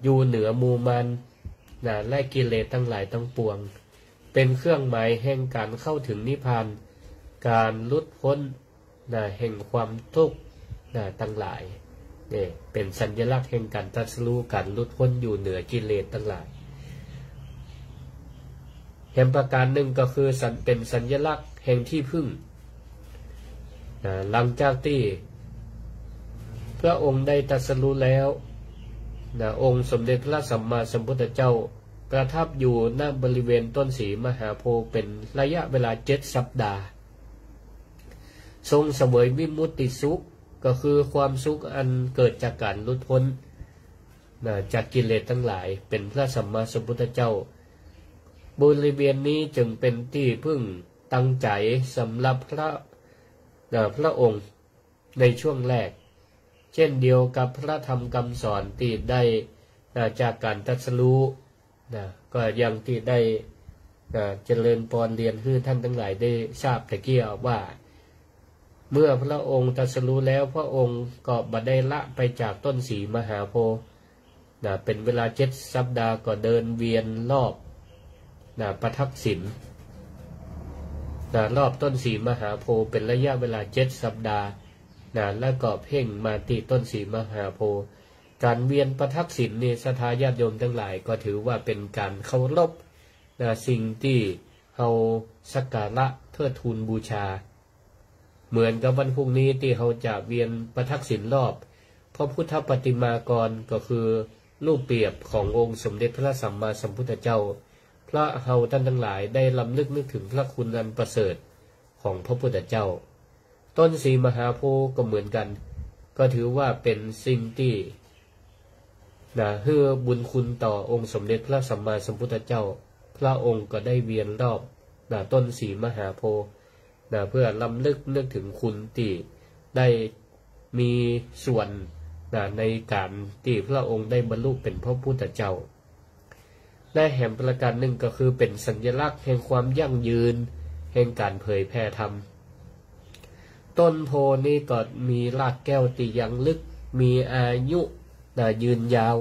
[SPEAKER 4] อยู่เหนือหมู่มารและกิเลสทั้งหลายทั้งปวงเป็นเครื่องหมายแห่งการเข้าถึงนิพพานการหลุดพ้นแห่งความทุกข์ทั้งหลายนี่เป็นสัญลักษณ์แห่งการตรัสรู้การหลุดพ้นอยู่เหนือกิเลสทั้งหลายแห่งประการหนึ่งก็คือเป็นสัญลักษณ์แห่งที่พึ่งหลังจากที่พระองค์ได้ตรัสรู้แล้วองค์สมเด็จพระสัมมาสัมพุทธเจ้าประทับอยู่ณบริเวณต้นสีมหาโพธิ์เป็นระยะเวลา7 สัปดาห์ทรงเสวยวิมุตติสุขก็คือความสุขอันเกิดจากการหลุดพ้นจากกิเลสทั้งหลายเป็นพระสัมมาสัมพุทธเจ้าบริเวณนี้จึงเป็นที่พึ่งตั้งใจสำหรับพระองค์ในช่วงแรกเช่นเดียวกับพระธรรมคำสอนที่ได้จากการตรัสรู้ก็ยังที่ได้เจริญพรเรียนให้ท่านทั้งหลายได้ทราบตะเกียว่า เมื่อพระองค์ตรัสรู้แล้วพระองค์ก็บ่ได้ละไปจากต้นสีมหาโพธิ์เป็นเวลา7 สัปดาห์ก็เดินเวียนรอบประทักษิณรอบต้นสีมหาโพธิ์เป็นระยะเวลา7 สัปดาห์แล้วก็เพ่งมาที่ต้นสีมหาโพธิ์การเวียนประทักษิณนี่ศรัทธาญาติโยมทั้งหลายก็ถือว่าเป็นการเคารพสิ่งที่เฮาสักการะเทิดทูนบูชาเหมือนกับวันพรุ่งนี้ที่เฮาจะเวียนประทักษิณรอบพระพุทธปฏิมากรก็คือรูปเปรียบขององค์สมเด็จพระสัมมาสัมพุทธเจ้าพระเฮาท่านทั้งหลายได้ลำลึกนึกถึงพระคุณอันประเสริฐของพระพุทธเจ้าต้นสีมหาโพธิ์ก็เหมือนกันก็ถือว่าเป็นสิ่งที่ให้บุญคุณต่อองค์สมเด็จพระสัมมาสัมพุทธเจ้าพระองค์ก็ได้เวียนรอบต้นสีมหาโพธิ์เพื่อลำลึกนึกถึงคุณที่ได้มีส่วนในการที่พระองค์ได้บรรลุเป็นพระพุทธเจ้าและแห่งประการหนึ่งก็คือเป็นสัญลักษณ์แห่งความยั่งยืนแห่งการเผยแผ่ธรรมต้นโพนี้ก็มีรากแก้วที่ยังลึกมีอายุยืนยาว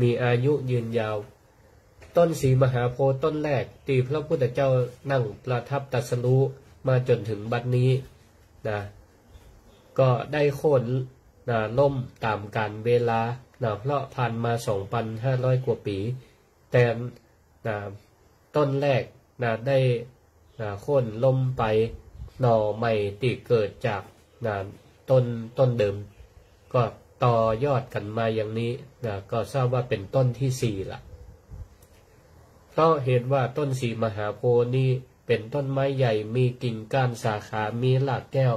[SPEAKER 4] มีอายุยืนยาวต้นสีมหาโพธิ์ต้นแรกที่พระพุทธเจ้านั่งประทับตรัสรู้มาจนถึงบัดนี้ก็ได้โค่นล่มตามกาลเวลาเพราะผ่านมา 2,500 กว่าปีแต่ต้นแรกได้โค่นล่มไปหน่อใหม่ที่เกิดจากต้นเดิมก็ต่อยอดกันมาอย่างนี้ก็ทราบว่าเป็นต้นที่4ละเพราะเห็นว่าต้นสีมหาโพธิ์นี้เป็นต้นไม้ใหญ่มีกิ่งก้านสาขามีรากแก้ว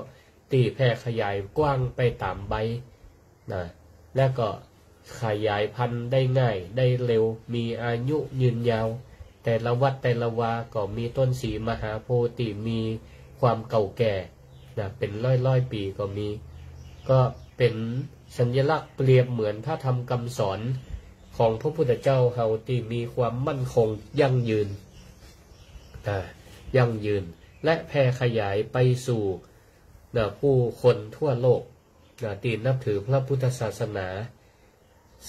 [SPEAKER 4] ที่แผ่ขยายกว้างไปตามใบและก็ขยายพันธุ์ได้ง่ายได้เร็วมีอายุยืนยาวแต่ละวัดแต่ละวาก็มีต้นสีมหาโพธิ์ที่มีความเก่าแก่เป็นร้อยปีก็มีก็เป็นสัญลักษณ์เปรียบเหมือนพระธรรมคำสอนของพระพุทธเจ้าเฮาที่มีความมั่นคงยั่งยืนและแผ่ขยายไปสู่ผู้คนทั่วโลกที่นับถือพระพุทธศาสนา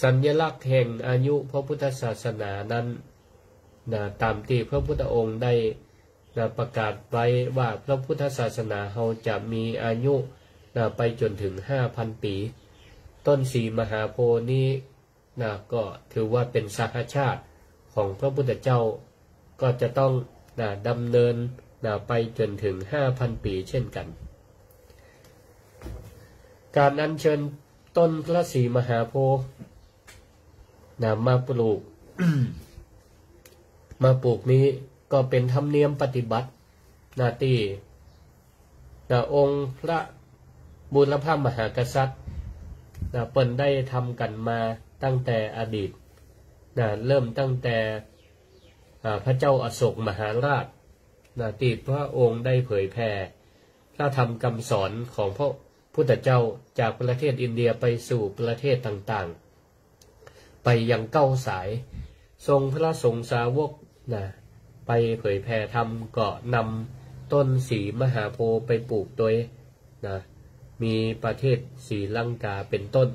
[SPEAKER 4] สัญลักษณ์แห่งอายุพระพุทธศาสนานั้นตามที่พระพุทธองค์ได้ประกาศไว้ว่าพระพุทธศาสนาเฮาจะมีอายุไปจนถึง 5,000 ปีต้นสีมหาโพธิ์นี้ก็ถือว่าเป็นสหชาติของพระพุทธเจ้าก็จะต้องดำเนินไปจนถึง 5,000 ปีเช่นกันการอัญเชิญต้นพระศรีมหาโพธิ์มาปลูก มาปลูกนี้ก็เป็นธรรมเนียมปฏิบัติที่องค์พระบูรพมหากษัตริย์เปิ้นได้ทำกันมาตั้งแต่อดีตเริ่มตั้งแต่พระเจ้าอโศกมหาราชที่พระองค์ได้เผยแผ่พระธรรมคำสอนของพระพุทธเจ้าจากประเทศอินเดียไปสู่ประเทศต่างๆไปยัง9 สายทรงพระสงฆ์สาวกไปเผยแผ่ธรรมก็นำต้นสีมหาโพธิ์ไปปลูกโดยมีประเทศศรีลังกาเป็นต้น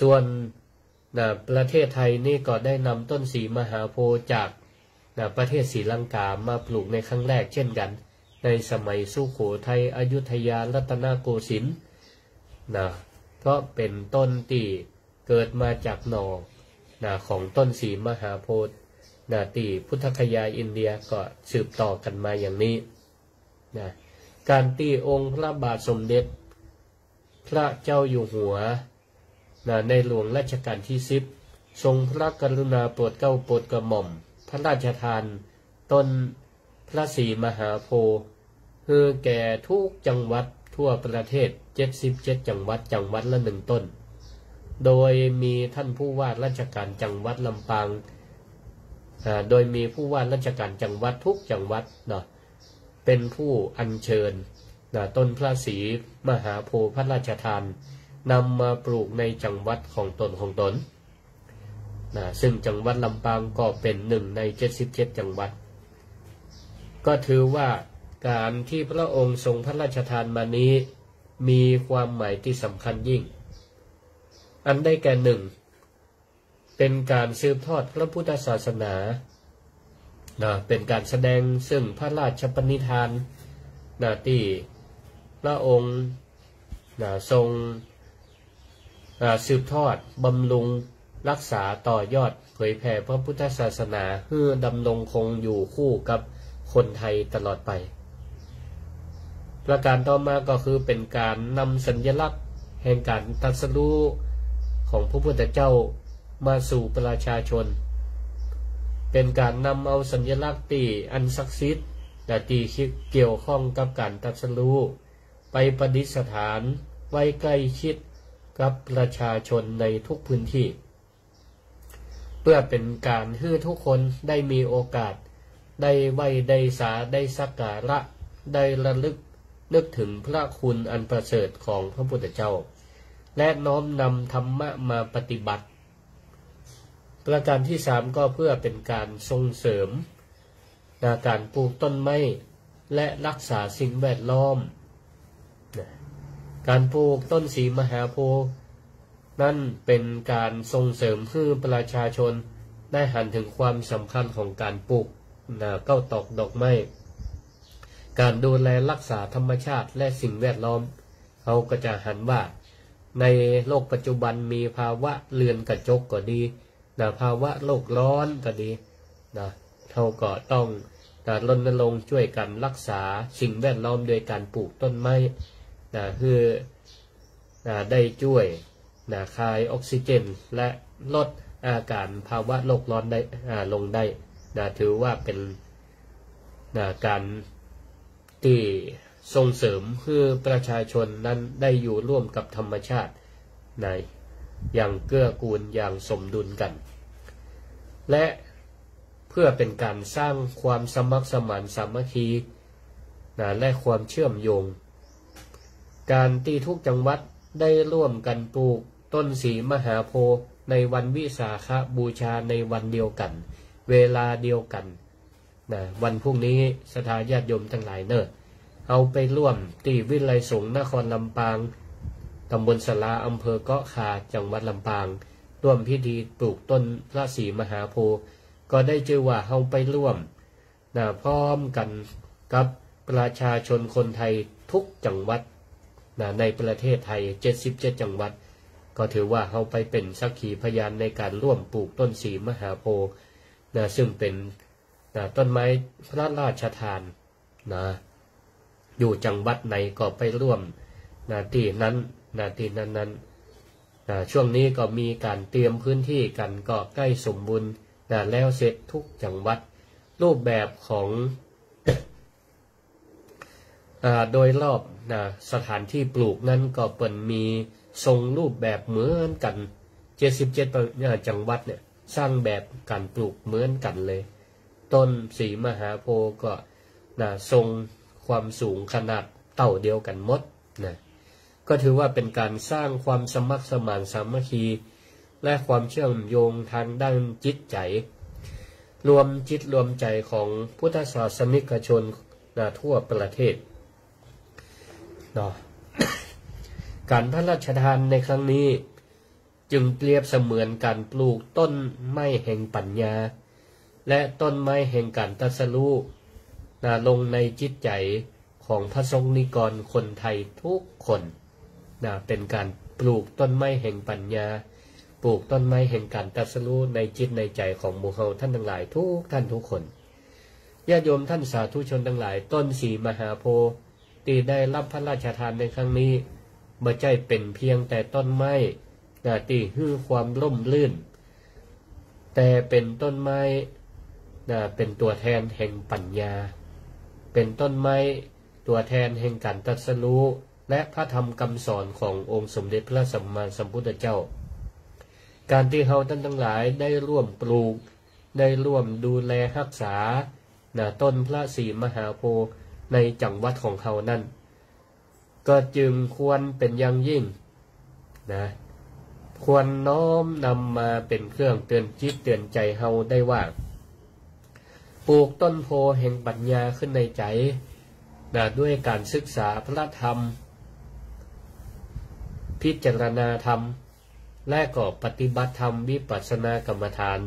[SPEAKER 4] ส่วนประเทศไทยนี่ก็ได้นำต้นสีมหาโพธิ์จากประเทศศรีลังกามาปลูกในครั้งแรกเช่นกันในสมัยสุโขทัยอยุธยารัตนโกสินทร์เพราะเป็นต้นที่เกิดมาจากหน่อของต้นสีมหาโพธิ์ที่พุทธคยาอินเดียก็สืบต่อกันมาอย่างนี้การที่องค์พระบาทสมเด็จพระเจ้าอยู่หัวในหลวงรัชกาลที่10ทรงพระกรุณาโปรดเกล้าโปรดกระหม่อมพระราชทานต้นพระศรีมหาโพธิ์ให้แก่ทุกจังหวัดทั่วประเทศ77จังหวัดละ1ต้นโดยมีท่านผู้ว่าราชการจังหวัดลำปางโดยมีผู้ว่าราชการจังหวัดทุกจังหวัดเป็นผู้อัญเชิญต้นพระศรีมหาโพธิ์พระราชทานนำมาปลูกในจังหวัดของตนซึ่งจังหวัดลำปางก็เป็น1ใน77จังหวัดก็ถือว่า การที่พระองค์ทรงพระราชทานมานี้มีความหมายที่สำคัญยิ่งอันได้แก่หนึ่งเป็นการสืบทอดพระพุทธศาสนาเป็นการแสดงซึ่งพระราชปณิธานที่พระองค์ทรงสืบทอดบำรุงรักษาต่อยอดเผยแผ่พระพุทธศาสนาเพื่อดำรงคงอยู่คู่กับคนไทยตลอดไปประการต่อมาก็คือเป็นการนำสัญลักษณ์แห่งการตรัสรู้ของพระพุทธเจ้ามาสู่ประชาชนเป็นการนำเอาสัญลักษณ์ที่อันศักดิ์สิทธิ์และที่เกี่ยวข้องกับการตรัสรู้ไปประดิษฐานไว้ใกล้ชิดกับประชาชนในทุกพื้นที่เพื่อเป็นการให้ทุกคนได้มีโอกาสได้ไหว้ได้สาได้สักการะได้ระลึกนึกถึงพระคุณอันประเสริฐของพระพุทธเจ้าและน้อมนำธรรมะมาปฏิบัติประการที่สามก็เพื่อเป็นการส่งเสริมการปลูกต้นไม้และรักษาสิ่งแวดล้อมการปลูกต้นศรีมหาโพธิ์นั่นเป็นการส่งเสริมให้ประชาชนได้หันถึงความสำคัญของการปลูกเก้าตอกดอกไม้การดูแลรักษาธรรมชาติและสิ่งแวดล้อมเขาก็จะหันว่าในโลกปัจจุบันมีภาวะเรือนกระจกก็ดีภาวะโลกร้อนก็ดีเขาก็ต้องรณรงค์ช่วยกันรักษาสิ่งแวดล้อมโดยการปลูกต้นไม้เพื่อได้ช่วยคายออกซิเจนและลดอาการภาวะโลกร้อนได้ลงได้ถือว่าเป็นการที่ส่งเสริมเพื่อประชาชนนั้นได้อยู่ร่วมกับธรรมชาติในอย่างเกื้อกูลอย่างสมดุลกันและเพื่อเป็นการสร้างความสมัครสมานสามัคคีและความเชื่อมโยงการที่ทุกจังหวัดได้ร่วมกันปลูกต้นศรีมหาโพธิ์ในวันวิสาขบูชาในวันเดียวกันเวลาเดียวกันวันพรุ่งนี้ศรัทธาญาติโยมทั้งหลายเอาไปร่วมที่วิไลสงฆ์นครลำปางตำบลสลาอำเภอเกาะคาจังหวัดลำปางร่วมพิธีปลูกต้นพระศรีมหาโพธิ์ก็ได้ชื่อว่าเอาไปร่วมพร้อมกันกับประชาชนคนไทยทุกจังหวัดในประเทศไทย77จังหวัดก็ถือว่าเอาไปเป็นสักขีพยานในการร่วมปลูกต้นศรีมหาโพธิ์ซึ่งเป็นต้นไม้พระราชทานอยู่จังหวัดไหนก็ไปร่วมที่นั้นที่นั้นช่วงนี้ก็มีการเตรียมพื้นที่กันก็ใกล้สมบูรณ์แล้วเสร็จทุกจังหวัดรูปแบบของโดยรอบสถานที่ปลูกนั้นก็เป็นมีทรงรูปแบบเหมือนกัน77จังหวัดเนี่ยสร้างแบบการปลูกเหมือนกันเลยต้นศรีมหาโพธิ์ก็ทรงความสูงขนาดเต่าเดียวกันหมดก็ถือว่าเป็นการสร้างความสมัครสมานสามัคคีและความเชื่อมโยงทางด้านจิตใจรวมจิตรวมใจของพุทธศาสนิกชนทั่วประเทศการพระราชทานในครั้งนี้จึงเปรียบเสมือนการปลูกต้นไม้แห่งปัญญาและต้นไม้แห่งการตรัสรู้ลงในจิตใจของพระสงฆ์นิกรคนไทยทุกคนเป็นการปลูกต้นไม้แห่งปัญญาปลูกต้นไม้แห่งการตรัสรู้ในจิตในใจของหมู่เฮาท่านทั้งหลายทุกท่านทุกคนญาติโยมท่านสาธุชนทั้งหลายต้นศรีมหาโพธิ์ที่ได้รับพระราชทานในครั้งนี้ไม่ใช่เป็นเพียงแต่ต้นไม้ที่ให้ความร่มรื่นแต่เป็นต้นไม้เป็นตัวแทนแห่งปัญญาเป็นต้นไม้ตัวแทนแห่งการตรัสรู้และพระธรรมคำสอนขององค์สมเด็จพระสัมมาสัมพุทธเจ้าการที่เราท่านทั้งหลายได้ร่วมปลูกได้ร่วมดูแลรักษาต้นพระศรีมหาโพธิ์ในจังหวัดของเขานั่นก็จึงควรเป็นอย่างยิ่งควรน้อมนำมาเป็นเครื่องเตือนจิตเตือนใจเฮาได้ว่าปลูกต้นโพแห่งปัญญาขึ้นในใจ ด้วยการศึกษาพระธรรมพิจารณาธรรมและก็ปฏิบัติธรรมวิปัสสนากรรมฐาน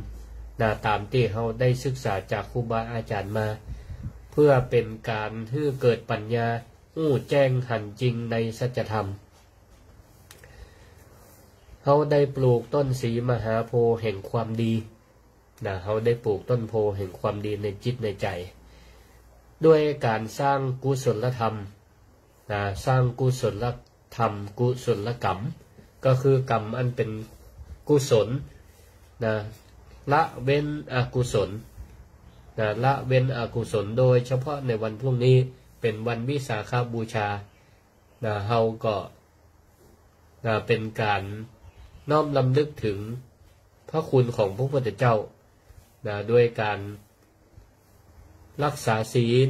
[SPEAKER 4] ตามที่เราได้ศึกษาจากครูบาอาจารย์มาเพื่อเป็นการให้เกิดปัญญาอู้แจ้งหันจริงในสัจธรรมเราได้ปลูกต้นสีมหาโพธิ์แห่งความดีเราได้ปลูกต้นโพธิ์แห่งความดีในจิตในใจด้วยการสร้างกุศลธรรมสร้างกุศลธรรมกุศลกรรมก็คือกรรมอันเป็นกุศลละเว้นอกุศลละเว้นอกุศลโดยเฉพาะในวันพรุ่งนี้เป็นวันวิสาขบูชาเฮาก็เป็นการน้อมรำลึกถึงพระคุณของพระพุทธเจ้าด้วยการรักษาศีล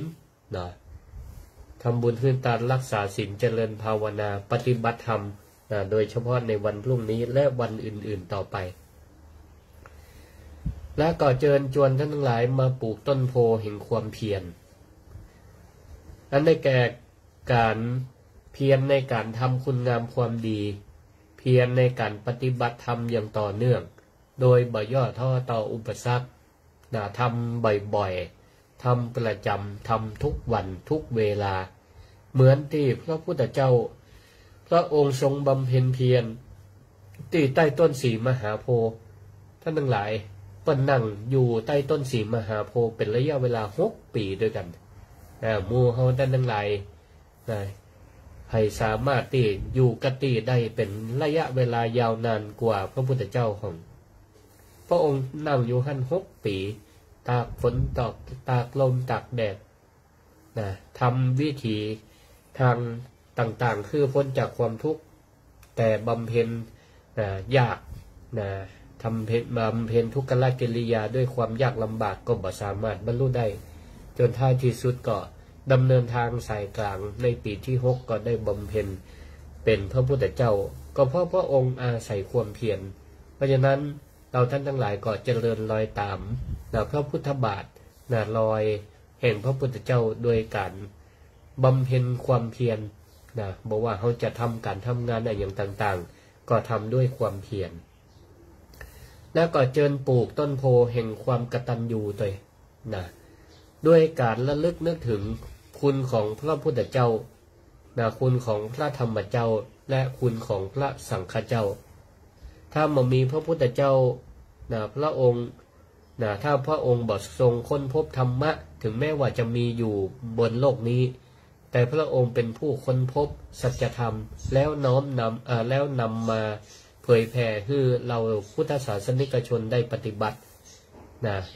[SPEAKER 4] ทำบุญขึ้นตามรักษาศีลเจริญภาวนาปฏิบัติธรรมโดยเฉพาะในวันพรุ่งนี้และวันอื่นๆต่อไปและก็เชิญชวนท่านทั้งหลายมาปลูกต้นโพแห่งความเพียรอันได้แก่การเพียรในการทำคุณงามความดีเพียรในการปฏิบัติธรรมอย่างต่อเนื่องโดยบ่ย่อท้อต่ออุปสรรคทำบ่อยๆทำประจำทำทุกวันทุกเวลาเหมือนที่พระพุทธเจ้าพระองค์ทรงบำเพ็ญเพียรที่ใต้ต้นสีมหาโพธิ์ท่านทั้งหลายเปิ้นนั่งอยู่ใต้ต้นสีมหาโพธิ์เป็นระยะเวลา6 ปีด้วยกันหมู่เฮาท่านทั้งหลายให้สามารถที่อยู่กติได้เป็นระยะเวลายาวนานกว่าพระพุทธเจ้าของพระองค์นั่งอยู่หั่น6 ปีตากฝนตากลมตากแดดทำวิถีทางต่างๆคือพ้นจากความทุกข์แต่บำเพ็ญยากบำเพ็ญทุกขกิริยาด้วยความยากลำบากก็บ่สามารถบรรลุได้จนท้ายที่สุดก็ดำเนินทางสายกลางในปีที่6ก็ได้บำเพ็ญเป็นพระพุทธเจ้าก็เพราะพระองค์อาศัยความเพียรเพราะฉะนั้นเราท่านทั้งหลายก็เจริญรอยตามพระพุทธบาทรอยแห่งพระพุทธเจ้าโดยการบำเพ็ญความเพียรบอกว่าเขาจะทำการทำงานอะไรอย่างต่างๆก็ทำด้วยความเพียรแล้วก็เจริญปลูกต้นโพแห่งความกตัญญูตัวด้วยการระลึกนึกถึงคุณของพระพุทธเจ้าคุณของพระธรรมเจ้าและคุณของพระสังฆเจ้าถ้าไม่มีพระพุทธเจ้าพระองค์ถ้าพระองค์บ่ทรงค้นพบธรรมะถึงแม้ว่าจะมีอยู่บนโลกนี้แต่พระองค์เป็นผู้ค้นพบสัจธรรมแล้วน้อมนำมาเผยแผ่ให้เราพุทธศาสนิกชนได้ปฏิบัติ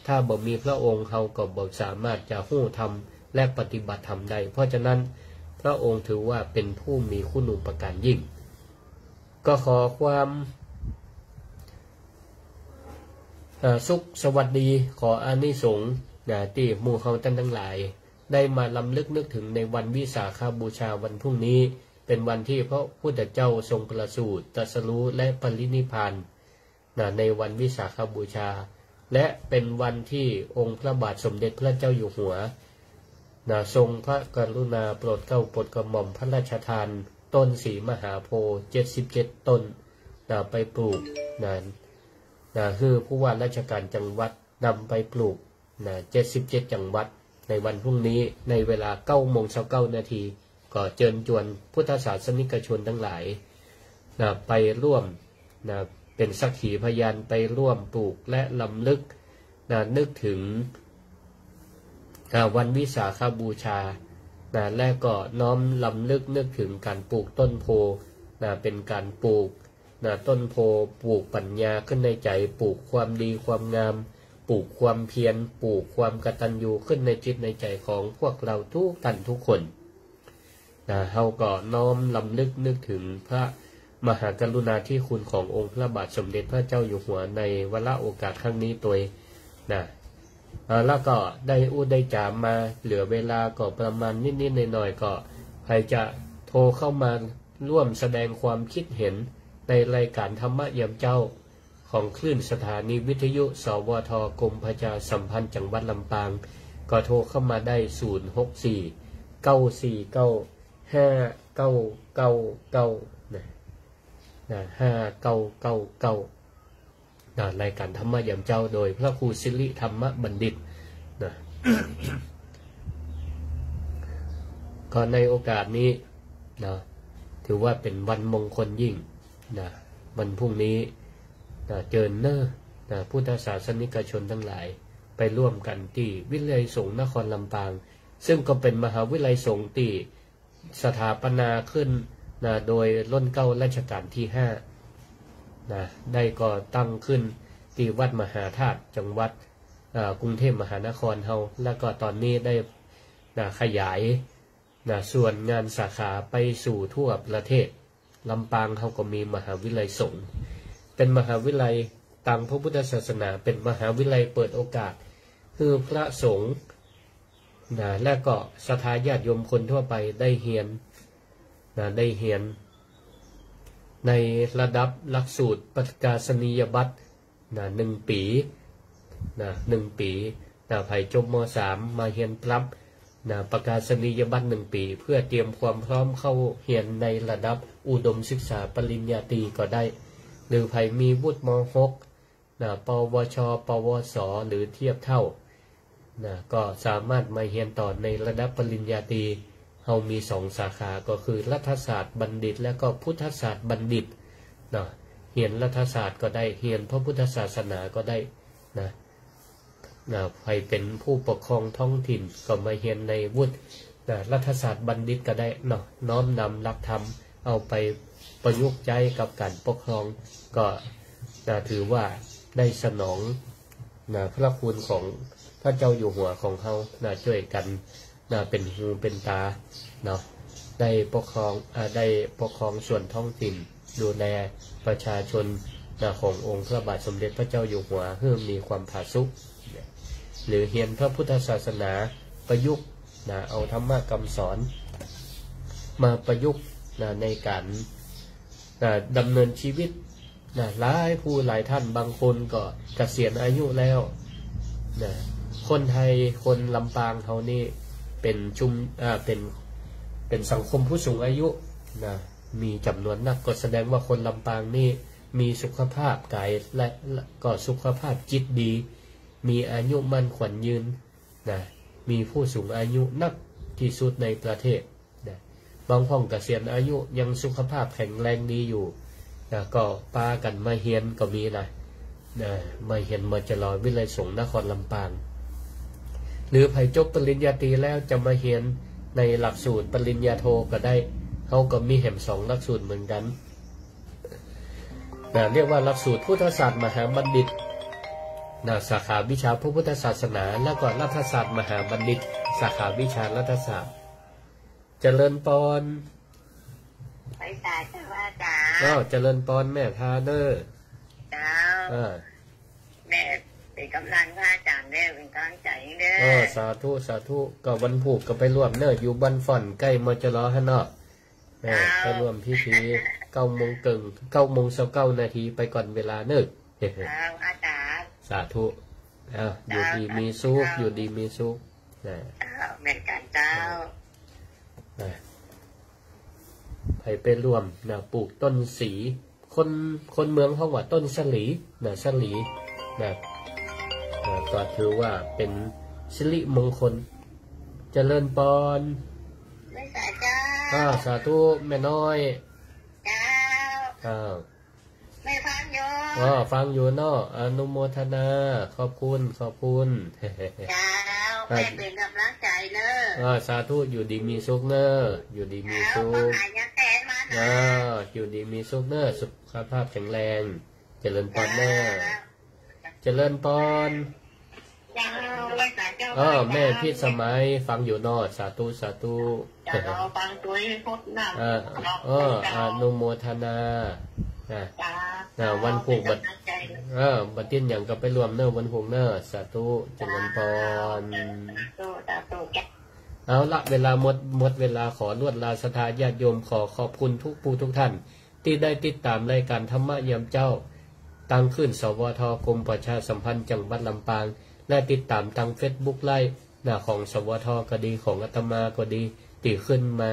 [SPEAKER 4] ถ้าบ่มีพระองค์เขาก็บ่สามารถจะฮู้ธรรมและปฏิบัติธรรมได้เพราะฉะนั้นพระองค์ถือว่าเป็นผู้มีคุณูปการยิ่งก็ขอความสุขสวัสดีขออานิสงส์ที่หมู่เฮาท่านทั้งหลายได้มาลำลึกนึกถึงในวันวิสาขบูชาวันพรุ่งนี้เป็นวันที่พระพุทธเจ้าทรงประสูติตรัสรู้และปรินิพพานในวันวิสาขบูชาและเป็นวันที่องค์พระบาทสมเด็จพระเจ้าอยู่หัวทรงพระกรุณาโปรดเกล้าโปรดกระหม่อมพระราชทานต้นสีมหาโพธิ์77 ต้นไปปลูกคือผู้ว่าราชการจังหวัดนำไปปลูก77 จังหวัดในวันพรุ่งนี้ในเวลา 9:29 นาทีก็เชิญชวนพุทธศาสนิกชนทั้งหลายไปร่วมเป็นสักขีพยานไปร่วมปลูกและลำลึกนึกถึงวันวิสาขบูชาและก็น้อมลำลึกนึกถึงการปลูกต้นโพเป็นการปลูกต้นโพปลูกปัญญาขึ้นในใจปลูกความดีความงามปลูกความเพียรปลูกความกตัญญูขึ้นในจิตในใจของพวกเราทุกท่านทุกคนเราก็น้อมลำลึกนึกถึงพระมหากรุณาธิคุณขององค์พระบาทสมเด็จพระเจ้าอยู่หัวในวาระโอกาสครั้งนี้ตัวแล้วก็ได้จามมาเหลือเวลาก็ประมาณนิดๆหน่อยๆก็ใครจะโทรเข้ามาร่วมแสดงความคิดเห็นในรายการธรรมะยามเจ้าของคลื่นสถานีวิทยุสวทกรมประชาสัมพันธ์จังหวัดลำปางก็โทรเข้ามาได้064 รายการธรรมะยามเจ้าโดยพระครูสิริธรรมบัณฑิตนะ ก็ในโอกาสนี้นะถือว่าเป็นวันมงคลยิ่งนะวันพรุ่งนี้นะเจิญเนอร์นะพุทธศาสนิกชนทั้งหลายไปร่วมกันที่วิทยาลัยสงฆ์นครลำปางซึ่งก็เป็นมหาวิทยาลัยสงฆ์ที่สถาปนาขึ้นนะโดยรุ่นเก้ารัชกาลที่5นะได้ก่อตั้งขึ้นที่วัดมหาธาตุจังหวัดกรุงเทพมหานครเฮาแล้วก็ตอนนี้ได้ขยายส่วนงานสาขาไปสู่ทั่วประเทศลำปางเขาก็มีมหาวิทยาลัยสงฆ์เป็นมหาวิทยาลัยตามพระพุทธศาสนาเป็นมหาวิทยาลัยเปิดโอกาสคือพระสงฆ์และก็ศรัทธาญาติโยมคนทั่วไปได้เรียนในระดับหลักสูตรประกาศนียบัตร1 ปี1 ปีไผ่จบม.3 มาเรียนปรับประกาศนียบัตร1 ปีเพื่อเตรียมความพร้อมเข้าเรียนในระดับอุดมศึกษาปริญญาตรีก็ได้หรือไผ่มีวุฒิม.6 ปวช.ปวส.หรือเทียบเท่าก็สามารถมาเรียนต่อในระดับปริญญาตรีเรามี2 สาขาก็คือรัฐศาสตร์บัณฑิตและก็พุทธศาสตร์บัณฑิตเรียนรัฐศาสตร์ก็ได้เรียนพระพุทธศาสนาก็ได้ใครเป็นผู้ปกครองท้องถิ่นก็มาเรียนในวุฒิรัฐศาสตร์บัณฑิตก็ได้น้อมนำหลักธรรมเอาไปประยุกต์ใช้กับการปกครองก็ถือว่าได้สนองพระคุณของพระเจ้าอยู่หัวของเขาช่วยกันเป็นหูเป็นตาได้ปกครองส่วนท้องถิ่นดูแลประชาชนขององค์พระบาทสมเด็จพระเจ้าอยู่หัวให้มีความผาสุกหรือเรียนพระพุทธศาสนาประยุกต์เอาธรรมะคำสอนมาประยุกต์ในการดำเนินชีวิตหลายผู้หลายท่านบางคนก็เกษียณอายุแล้วคนไทยคนลำปางเขานี่เป็นสังคมผู้สูงอายุมีจำนวนนักก็แสดงว่าคนลำปางนี่มีสุขภาพกายและก็สุขภาพจิตดีมีอายุมั่นขวัญยืนมีผู้สูงอายุนักที่สุดในประเทศบางพ่องเกษียณอายุยังสุขภาพแข็งแรงดีอยู่ก็ปากันมาเฮียนก็มีมาเฮียนมาจรวิทยาลัยสงฆ์นครลำปางหรือไผ่จบปริญญาตรีแล้วจะมาเฮียนในหลักสูตรปริญญาโทก็ได้เขาก็มีแห่ม2 หลักสูตรเหมือนกันเรียกว่าหลักสูตรพุทธศาสตร์มหาบัณฑิตสาขาวิชาพระพุทธศาสนาแล้วก็รัฐศาสตร์มหาบัณฑิตสาขาวิชารัฐศาสตร์เจริญปอน
[SPEAKER 3] ไปสายจ้าว่าจ้า
[SPEAKER 4] เจริญปอนแม่พาเด้อ
[SPEAKER 3] จ้าแม่เป็นกำลังพระอาจารย์เด้อเป็นกำลังใจเด้อ
[SPEAKER 4] สาธุก็วันผูกก็ไปร่วมเนอะอยู่บ้านฟ่อนใกล้มจรฮะเนาะไปร่วมพิธี9:29 นาทีไปก่อนเวลาเนอะ
[SPEAKER 3] อาจารย์
[SPEAKER 4] สาธุอยู่ดีมีสุขอยู่ดีมีสุข
[SPEAKER 3] เหมือนกันเจ้า
[SPEAKER 4] ไปร่วมปลูกต้นสีคนเมืองเขาว่าต้นสลีสลีก็ถือว่าเป็นสิริมงคลเจริญปอน
[SPEAKER 3] ไม่สาจ้า
[SPEAKER 4] สาธุแม่น้อย
[SPEAKER 3] จ้าไม่ฟังอยู่
[SPEAKER 4] ฟังอยู่เนาะอนุโมทนาขอบคุณ
[SPEAKER 3] จ้าแม่เป็นกำลังใจเนอะ
[SPEAKER 4] สาธุอยู่ดีมีสุขเนอะอยู่ดีมีสุขอยู่ดีมีสุขเนอะสุขภาพแข็งแรงเจริญปอนเนอะเจริญปอนแม่พี่สมัยฟังอยู่เนาะสาธุ
[SPEAKER 3] ฟังตัวพุทธนะ
[SPEAKER 4] อนุโมทนาวันผูกบัดเตี้ยนอย่างก็ไปรวมเนอะวันผูกเนอะสาธุเจริญพรเอาละเวลาหมดเวลาขอลวดลาศรัทธาญาติโยมขอขอบคุณทุกผู้ทุกท่านที่ได้ติดตามรายการธรรมะยามเจ้าตั้งขึ้นสวทกรมประชาสัมพันธ์จังหวัดลำปางและติดตามทาง Facebook ไลฟ์ ของสวทก็ดีของอาตมาก็ดีตีขึ้นมา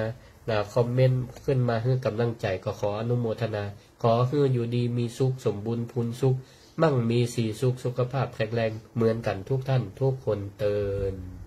[SPEAKER 4] คอมเมนต์ขึ้นมาให้กำลังใจก็ขออนุโมทนาขอให้อยู่ดีมีสุขสมบูรณ์พูนสุขมั่งมีสีสุขสุขภาพแข็งแรงเหมือนกันทุกท่านทุกคนเตือน